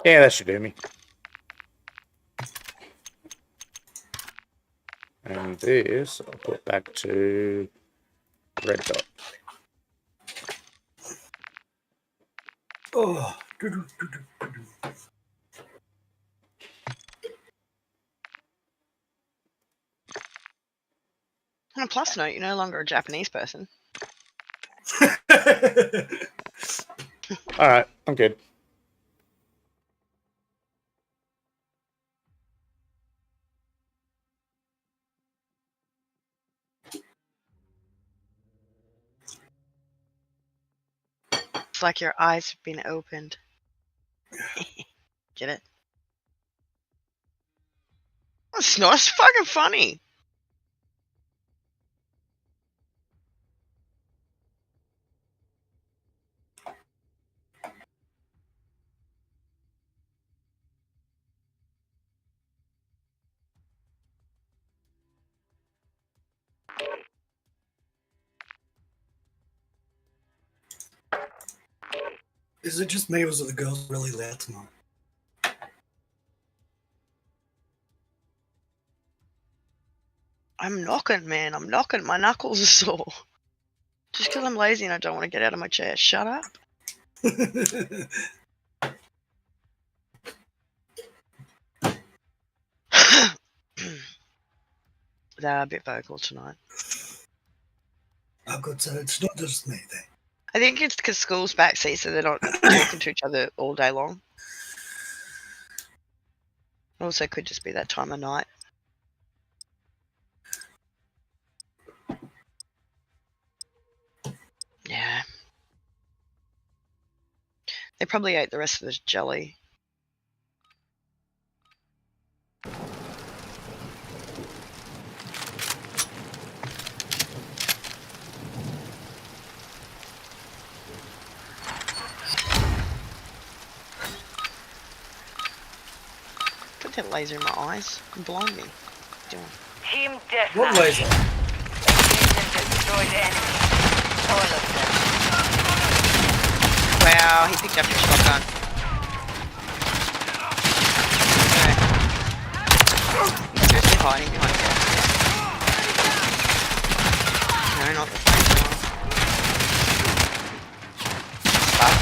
Yeah, that should do me. And this, I'll put back to red dot. Oh. On a plus note, you're no longer a Japanese person. Alright, I'm good. It's like your eyes have been opened. Get it? It's not fucking funny. Is it just me or was it the girls really loud tonight? I'm knocking, man. I'm knocking. My knuckles are sore. Just because I'm lazy and I don't want to get out of my chair. Shut up. They're a bit vocal tonight. Oh, good, so it's not just me then. I think it's because school's backseat, so they're not talking to each other all day long. Also, could just be that time of night. Yeah. They probably ate the rest of the jelly. Put that laser in my eyes. You can blind me. Doing. Team deathmatch. What laser? Engage and destroy the enemy. All of them. Wow, he picked up your shotgun. Okay. Seriously hiding behind you. No, not the same one. Stop.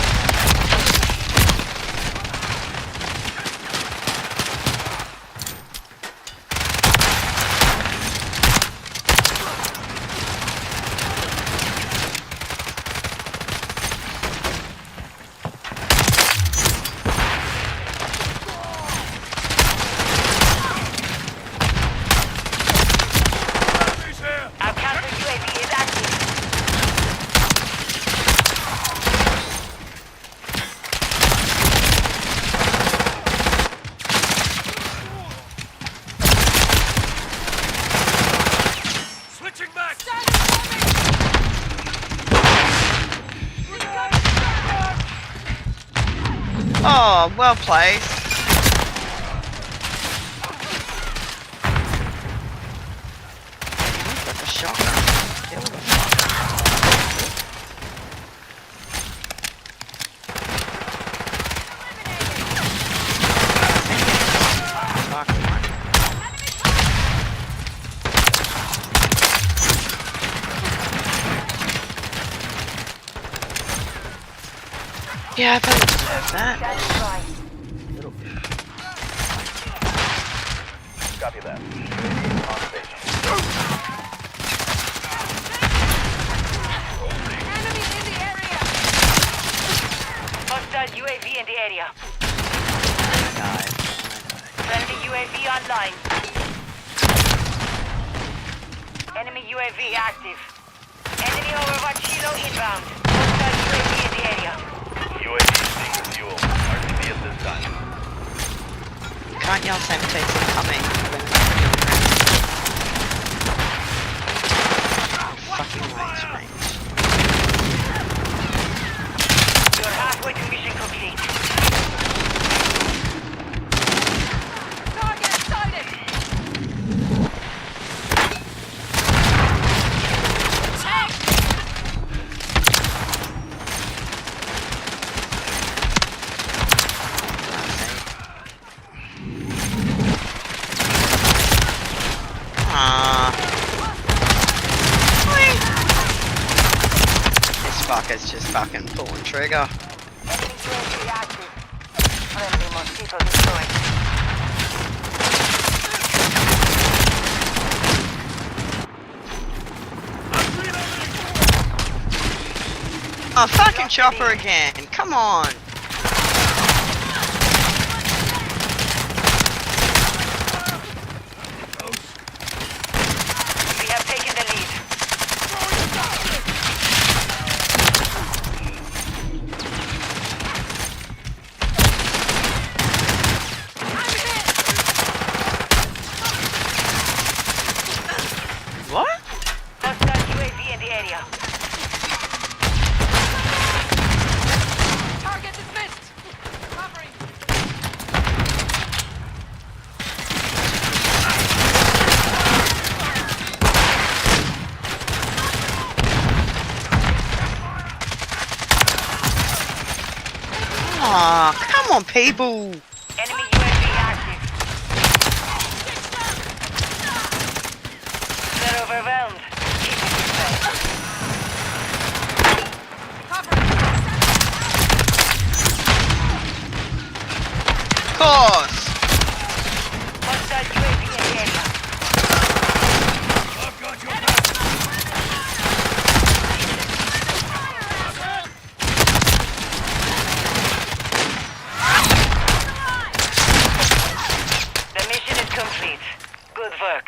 Our counter UAV is active. Switching back! Oh, well played. Got the shotgun. Kill the fucker. Yeah, I probably deserve that. Stand by. Copy that. On station. Enemy in the area. Hostile UAV in the area. Friendly UAV online. Enemy UAV active. Enemy Overwatch Hilo inbound. Hostile UAV in the area. UAV seeking fuel. RTB at this time. Can't yell temptation coming. Fucking right, mate. You're halfway to mission complete. Target sighted. This fucker's just fucking pulling trigger. Enemy UAV active. Friendly mosquito destroyed. Oh, fucking chopper again. Come on. We have taken the lead. What? Hostile UAV in the area. Target is missed. Covering. Aw, come on, people. Enemy UAV active. They're overwhelmed. Keep it this way. Of course. Hostile UAV in the area. I've got your back. The mission is complete. Good work.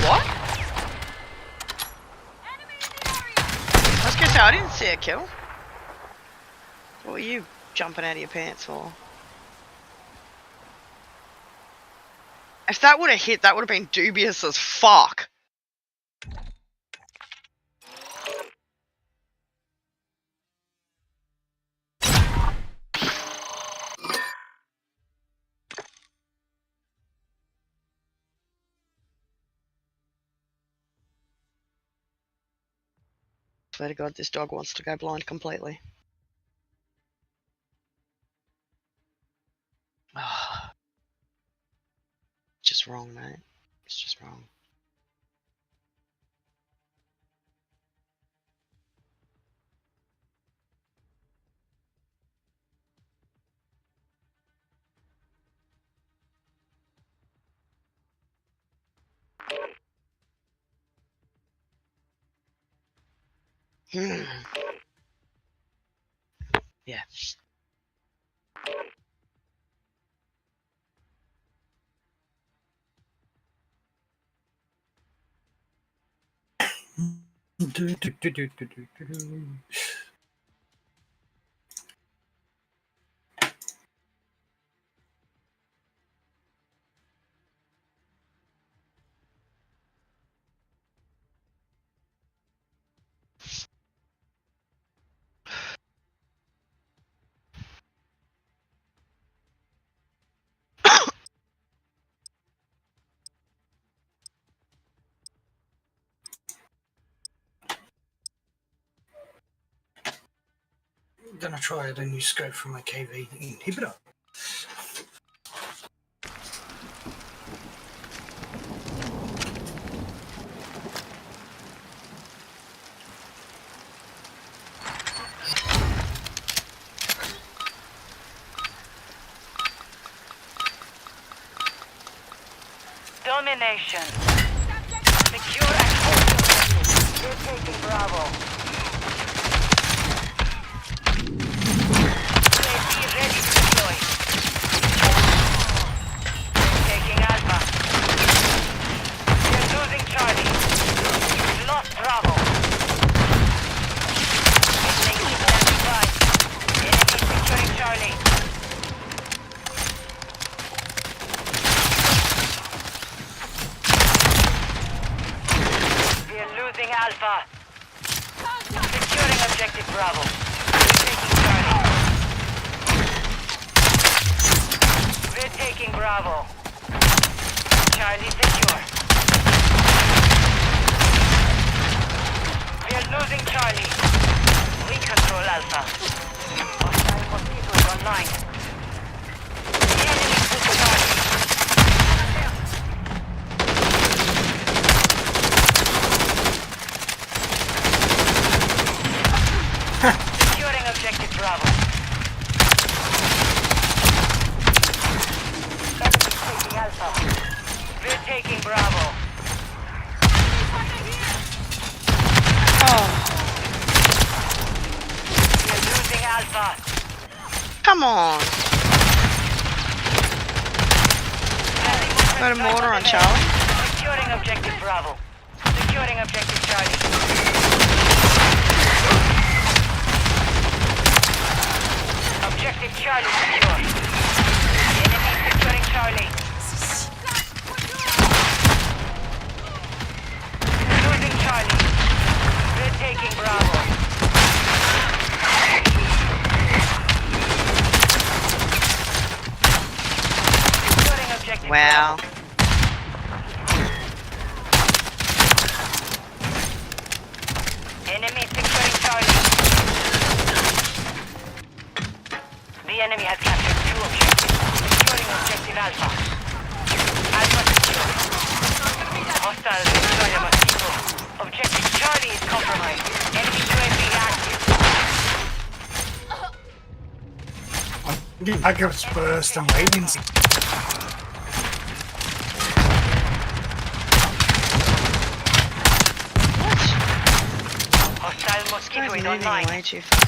What? I was gonna say, I didn't see a kill. What were you jumping out of your pants for? If that would have hit, that would have been dubious as fuck. Swear to God, this dog wants to go blind completely. Just wrong, mate. It's just wrong. Yeah. I'm gonna try the new scope from my KV inhibitor. Domination. Secure and hold objectives. We're taking Bravo. UAV ready to deploy. Taking Alpha. We're losing Charlie. We've lost Bravo. Taking standing by. Enemy securing Charlie. Losing Alpha. Securing objective Bravo. We're taking Charlie. We're taking Bravo. Charlie secure. We're losing Charlie. We control Alpha. Hostile mosquitoes online. The enemy took Charlie. Securing objective Bravo. Enemy taking Alpha. We're taking Bravo. Oh, We're losing Alpha. come on. Got a mortar on Charlie. Securing objective Bravo. Securing objective Charlie. Objective Charlie secure. Enemy securing Charlie. Losing Charlie. We're taking Bravo. Securing objective Wow. Bravo. Enemy securing Charlie. The enemy has captured 2 objectives. Securing objective Alpha. Alpha secure. Hostiles destroy the mosquito. Objective Charlie is compromised. Enemy UAV active. I got burst and waiting. Hostile mosquito Guy's is moving online. way too fast.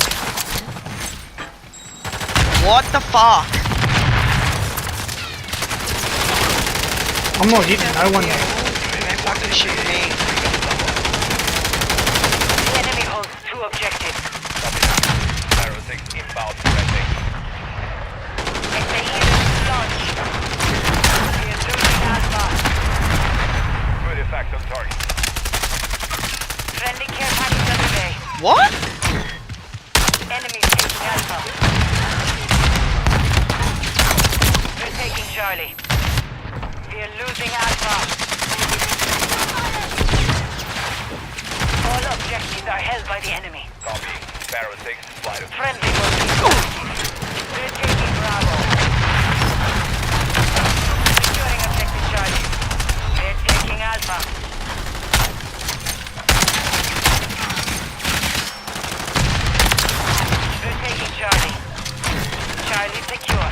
What the fuck? I'm not hitting no one yet. They fucking shoot me. The enemy holds 2 objectives. SAE launch. We are losing Alpha. Good effect on target. Friendly care package underway. What? Enemy taking Alpha. We're taking Charlie. We are losing Alpha. All objectives are held by the enemy. Copy. Sparrow 6, flight of Friendly mosquito. We're taking Bravo. Securing objective Charlie. We're taking Alpha. We're taking Charlie. Charlie secure.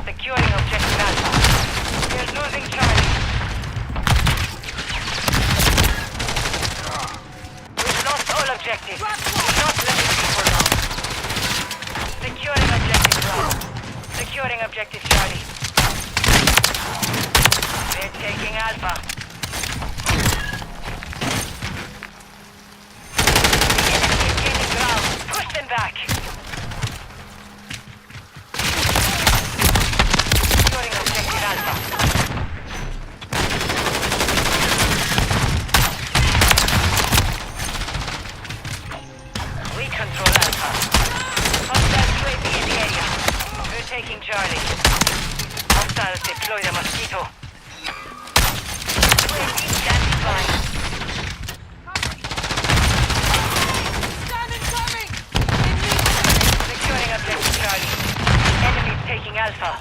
Securing objective Alpha. We're losing Charlie. We've lost all objectives. Not letting people down. Securing objective Bravo. Securing objective Charlie. We're taking Alpha. The enemy is gaining ground. Push them back. Securing objective Alpha. We control Alpha. Hostile UAV in the area. We're taking Charlie. Hostiles deploy the mosquito. UAV standing by. Securing objective Charlie. Enemies taking Alpha.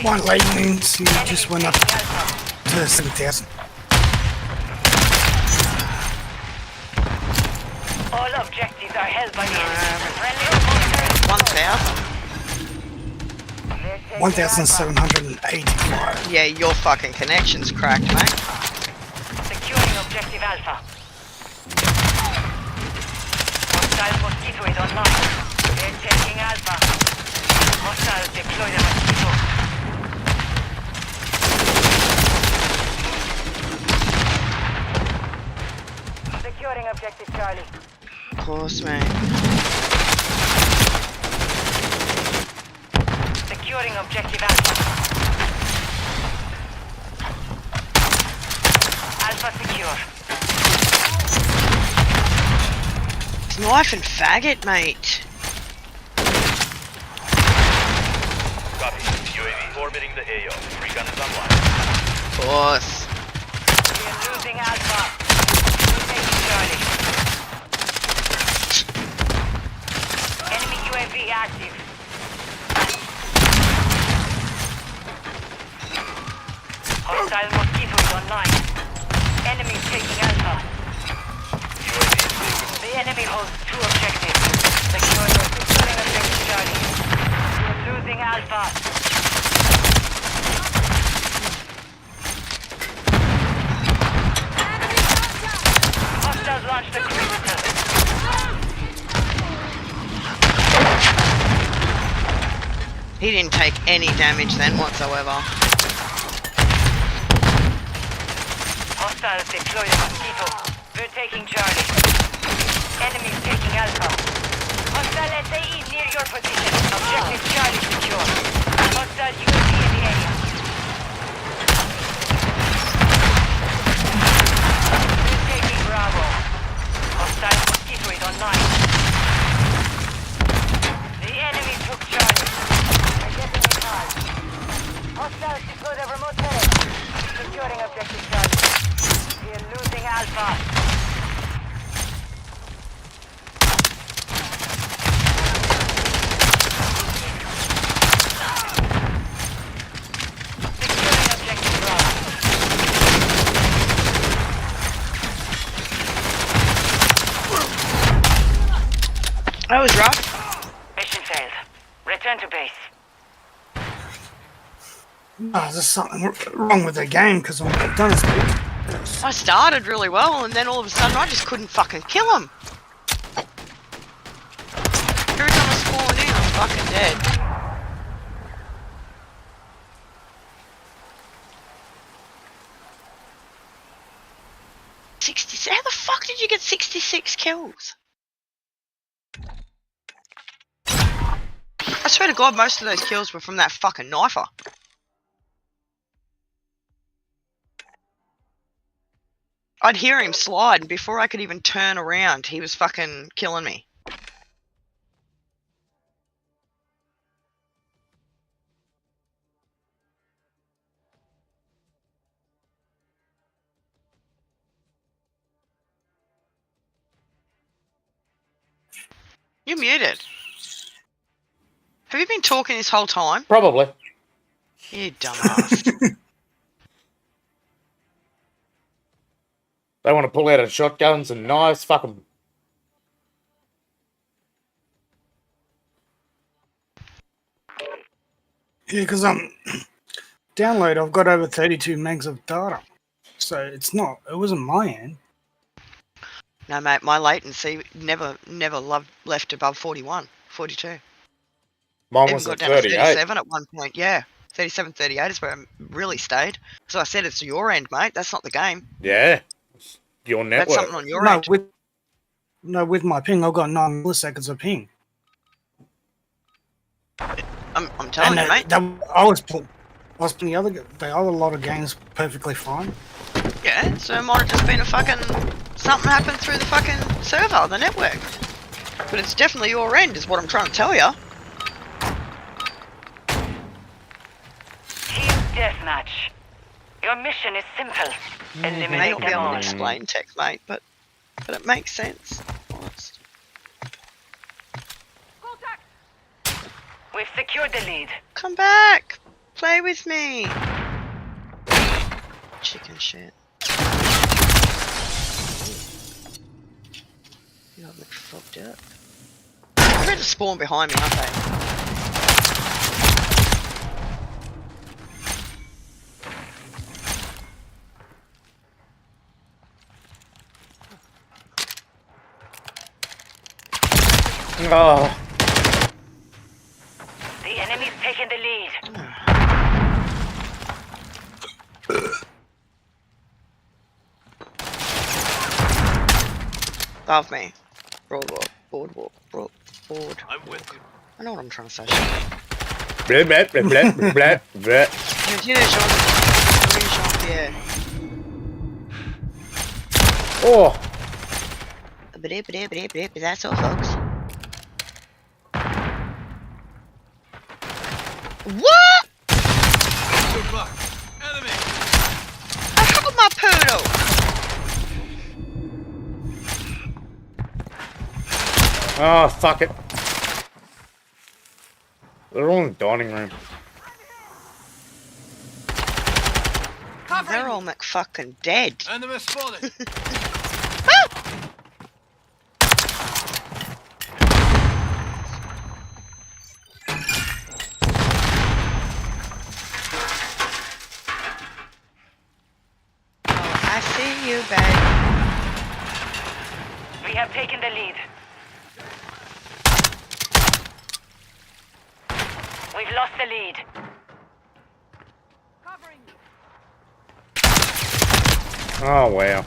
Charlie. One late wings, he Enemy just went up taking Alpha. to 7,000. All objectives are held by the enemy. Friendly or 1,000. 1,785. Yeah, your fucking connection's cracked, mate. Securing objective Alpha. Hostile Mosquito is online. They're taking Alpha. Hostiles deploy the Mosquito. Securing objective Charlie. Of course, mate. Securing objective Alpha. Alpha secure. Knife and faggot, mate. Copy. UAV orbiting the AO. Recon is online. Of course. We are losing Alpha. We're taking Charlie. Enemy UAV active. Hostile Mosquito is online. Enemy taking Alpha. UAV is being The enemy holds 2 objectives. Securing objective Charlie. We're losing Alpha. Hostiles launched the critical. He didn't take any damage then whatsoever. Hostiles deploy the Mosquito. We're taking Charlie. Enemies taking Alpha. Hostile SAE near your position. Objective Charlie secure. Hostile UAV in the area. We're taking Bravo. Hostile Mosquito is online. The enemy took Charlie. They're getting it hard. Hostiles deploy the remote turret. Securing objective Charlie. We are losing Alpha. Securing objective Bravo. That was rough. Mission failed. Return to base. Oh, there's something wrong with the game because I'm not done speak. I started really well and then all of a sudden I just couldn't fucking kill him. Every time I spawned in, I'm fucking dead. How the fuck did you get 66 kills? I swear to God, most of those kills were from that fucking knifer. I'd hear him slide, and before I could even turn around, he was fucking killing me. You're muted. Have you been talking this whole time? Probably. You dumbass. They want to pull out shotguns and knives. Fuck them. Yeah, because download, I've got over 32 megs of data. So it wasn't my end. No, mate, my latency never left above 41, 42. Mine Even was got at down to 38. 37 at one point, yeah. 37, 38 is where I really stayed. So I said it's your end, mate. That's not the game. Yeah. Your That's network. something on your end. With my ping, I've got 9 milliseconds of ping. I'm telling you, mate. I was playing the other lot of games perfectly fine. Yeah, so it might have just been a fucking... Something happened through the fucking server, the network. But it's definitely your end, is what I'm trying to tell you. Team deathmatch. Your mission is simple. You may Eliminate not be them able all. to explain text, mate, but it makes sense. Honest. We've secured the lead. Come back! Play with me. Chicken shit. You know, look fucked up. They're trying to spawn behind me, aren't they? Oh, The enemy's taken the lead. Above me. Boardwalk. Board. I'm with you. I know what I'm trying to say. blah, blah, blah, blah, blah, blah, blah. Yeah. Oh, That's all, folks. What? Good luck. Enemy. I got my poodle. oh, fuck it. They're all in the dining room. They're all McFucking dead. Enemy spotted. I see you, babe. We have taken the lead. We've lost the lead. Oh, wow.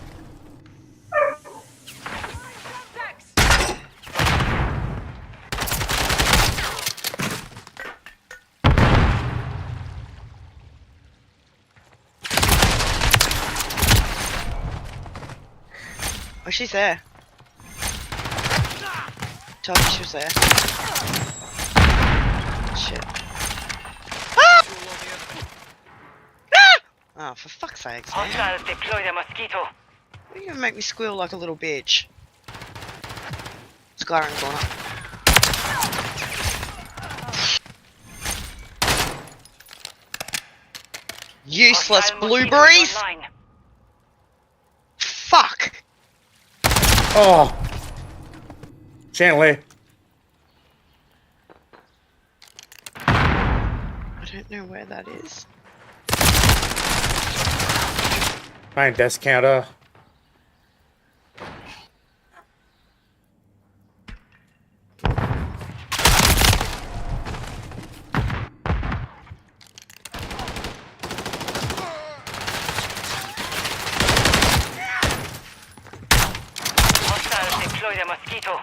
Oh, she's there. Told you she was there. Shit. Ah! Ah! Oh, for fuck's sake, man. Hostiles deploy the mosquito. Why are you gonna make me squeal like a little bitch? Scar in the corner. Useless Hostile mosquito is blueberries! online. Fuck! Oh. Chandelier. I don't know where that is. Main desk counter. Hostiles deploy the mosquito.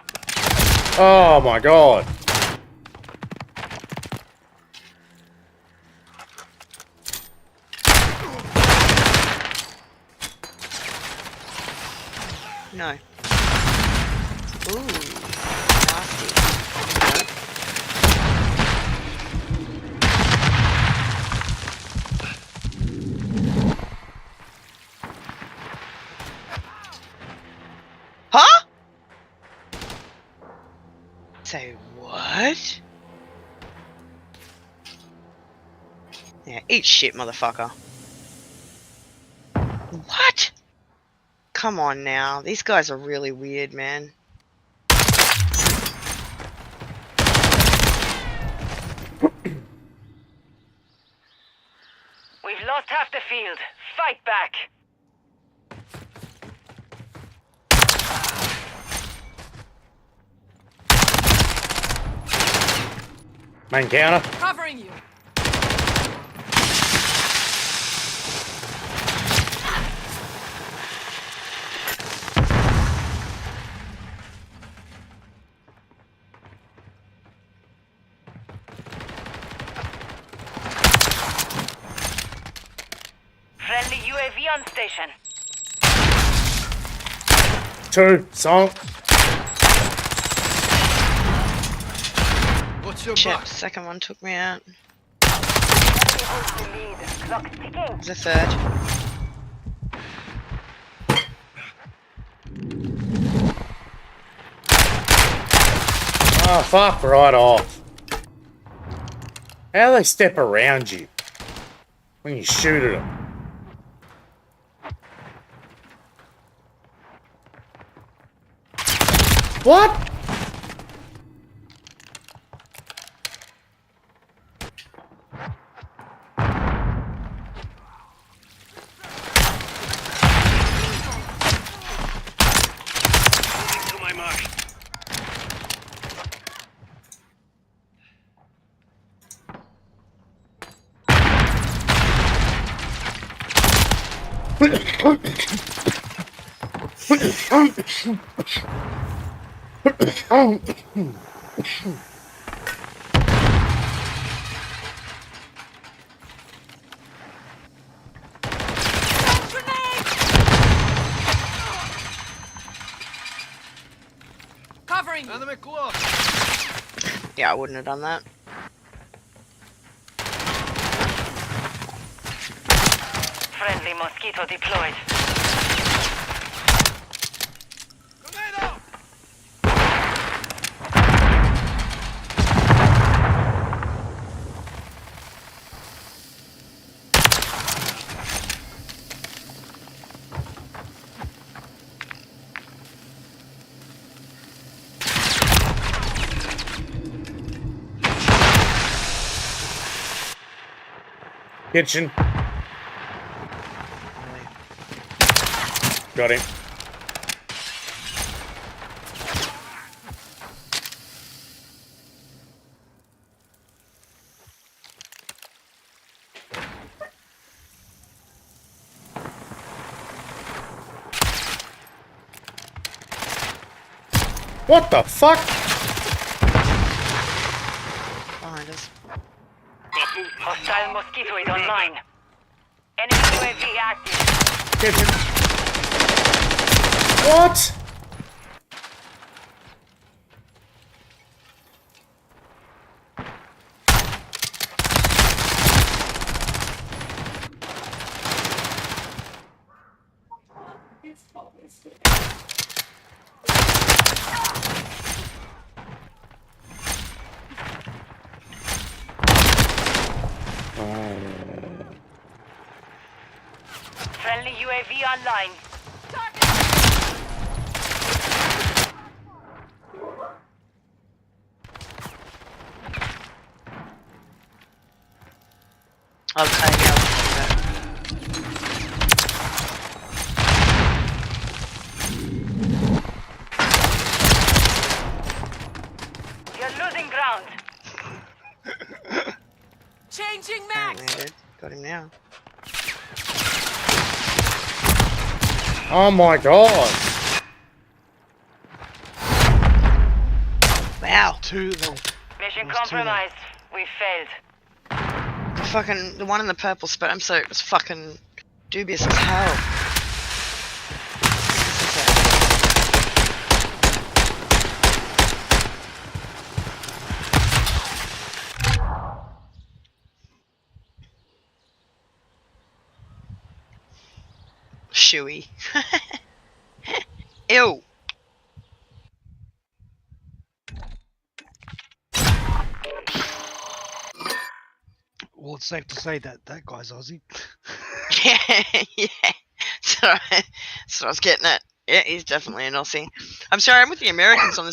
Oh my god. No. Ooh. Nasty. Huh? Say what? Yeah, eat shit, motherfucker. What? Come on now. These guys are really weird, man. We've lost half the field. Fight back. Main counter. Covering you. Friendly UAV on station. 2. Song. What's your Shit, back? second one took me out. Enemy holds the lead. Clock's ticking. The third. Oh, fuck right off. How do they step around you? When you shoot at them. What? To my mark. Covering you. Enemy close. Yeah, I wouldn't have done that. Friendly mosquito deployed. Tornado. Kitchen. Got him. What the fuck? Behind us. Hostile mosquito is online. Enemy UAV active. Kitchen. What? Friendly UAV online. Okay, yeah. You're losing ground. Changing Apparently max. I did. Got him now. Oh my god. Wow. Two of them. Mission There's two there. compromised. We failed. The one in the purple sperm suit was fucking dubious as hell. This is it. Shoey. Ew. Well, it's safe to say that that guy's Aussie. Yeah, yeah. So that's what I was getting at. Yeah, he's definitely an Aussie. I'm sorry, I'm with the Americans on this.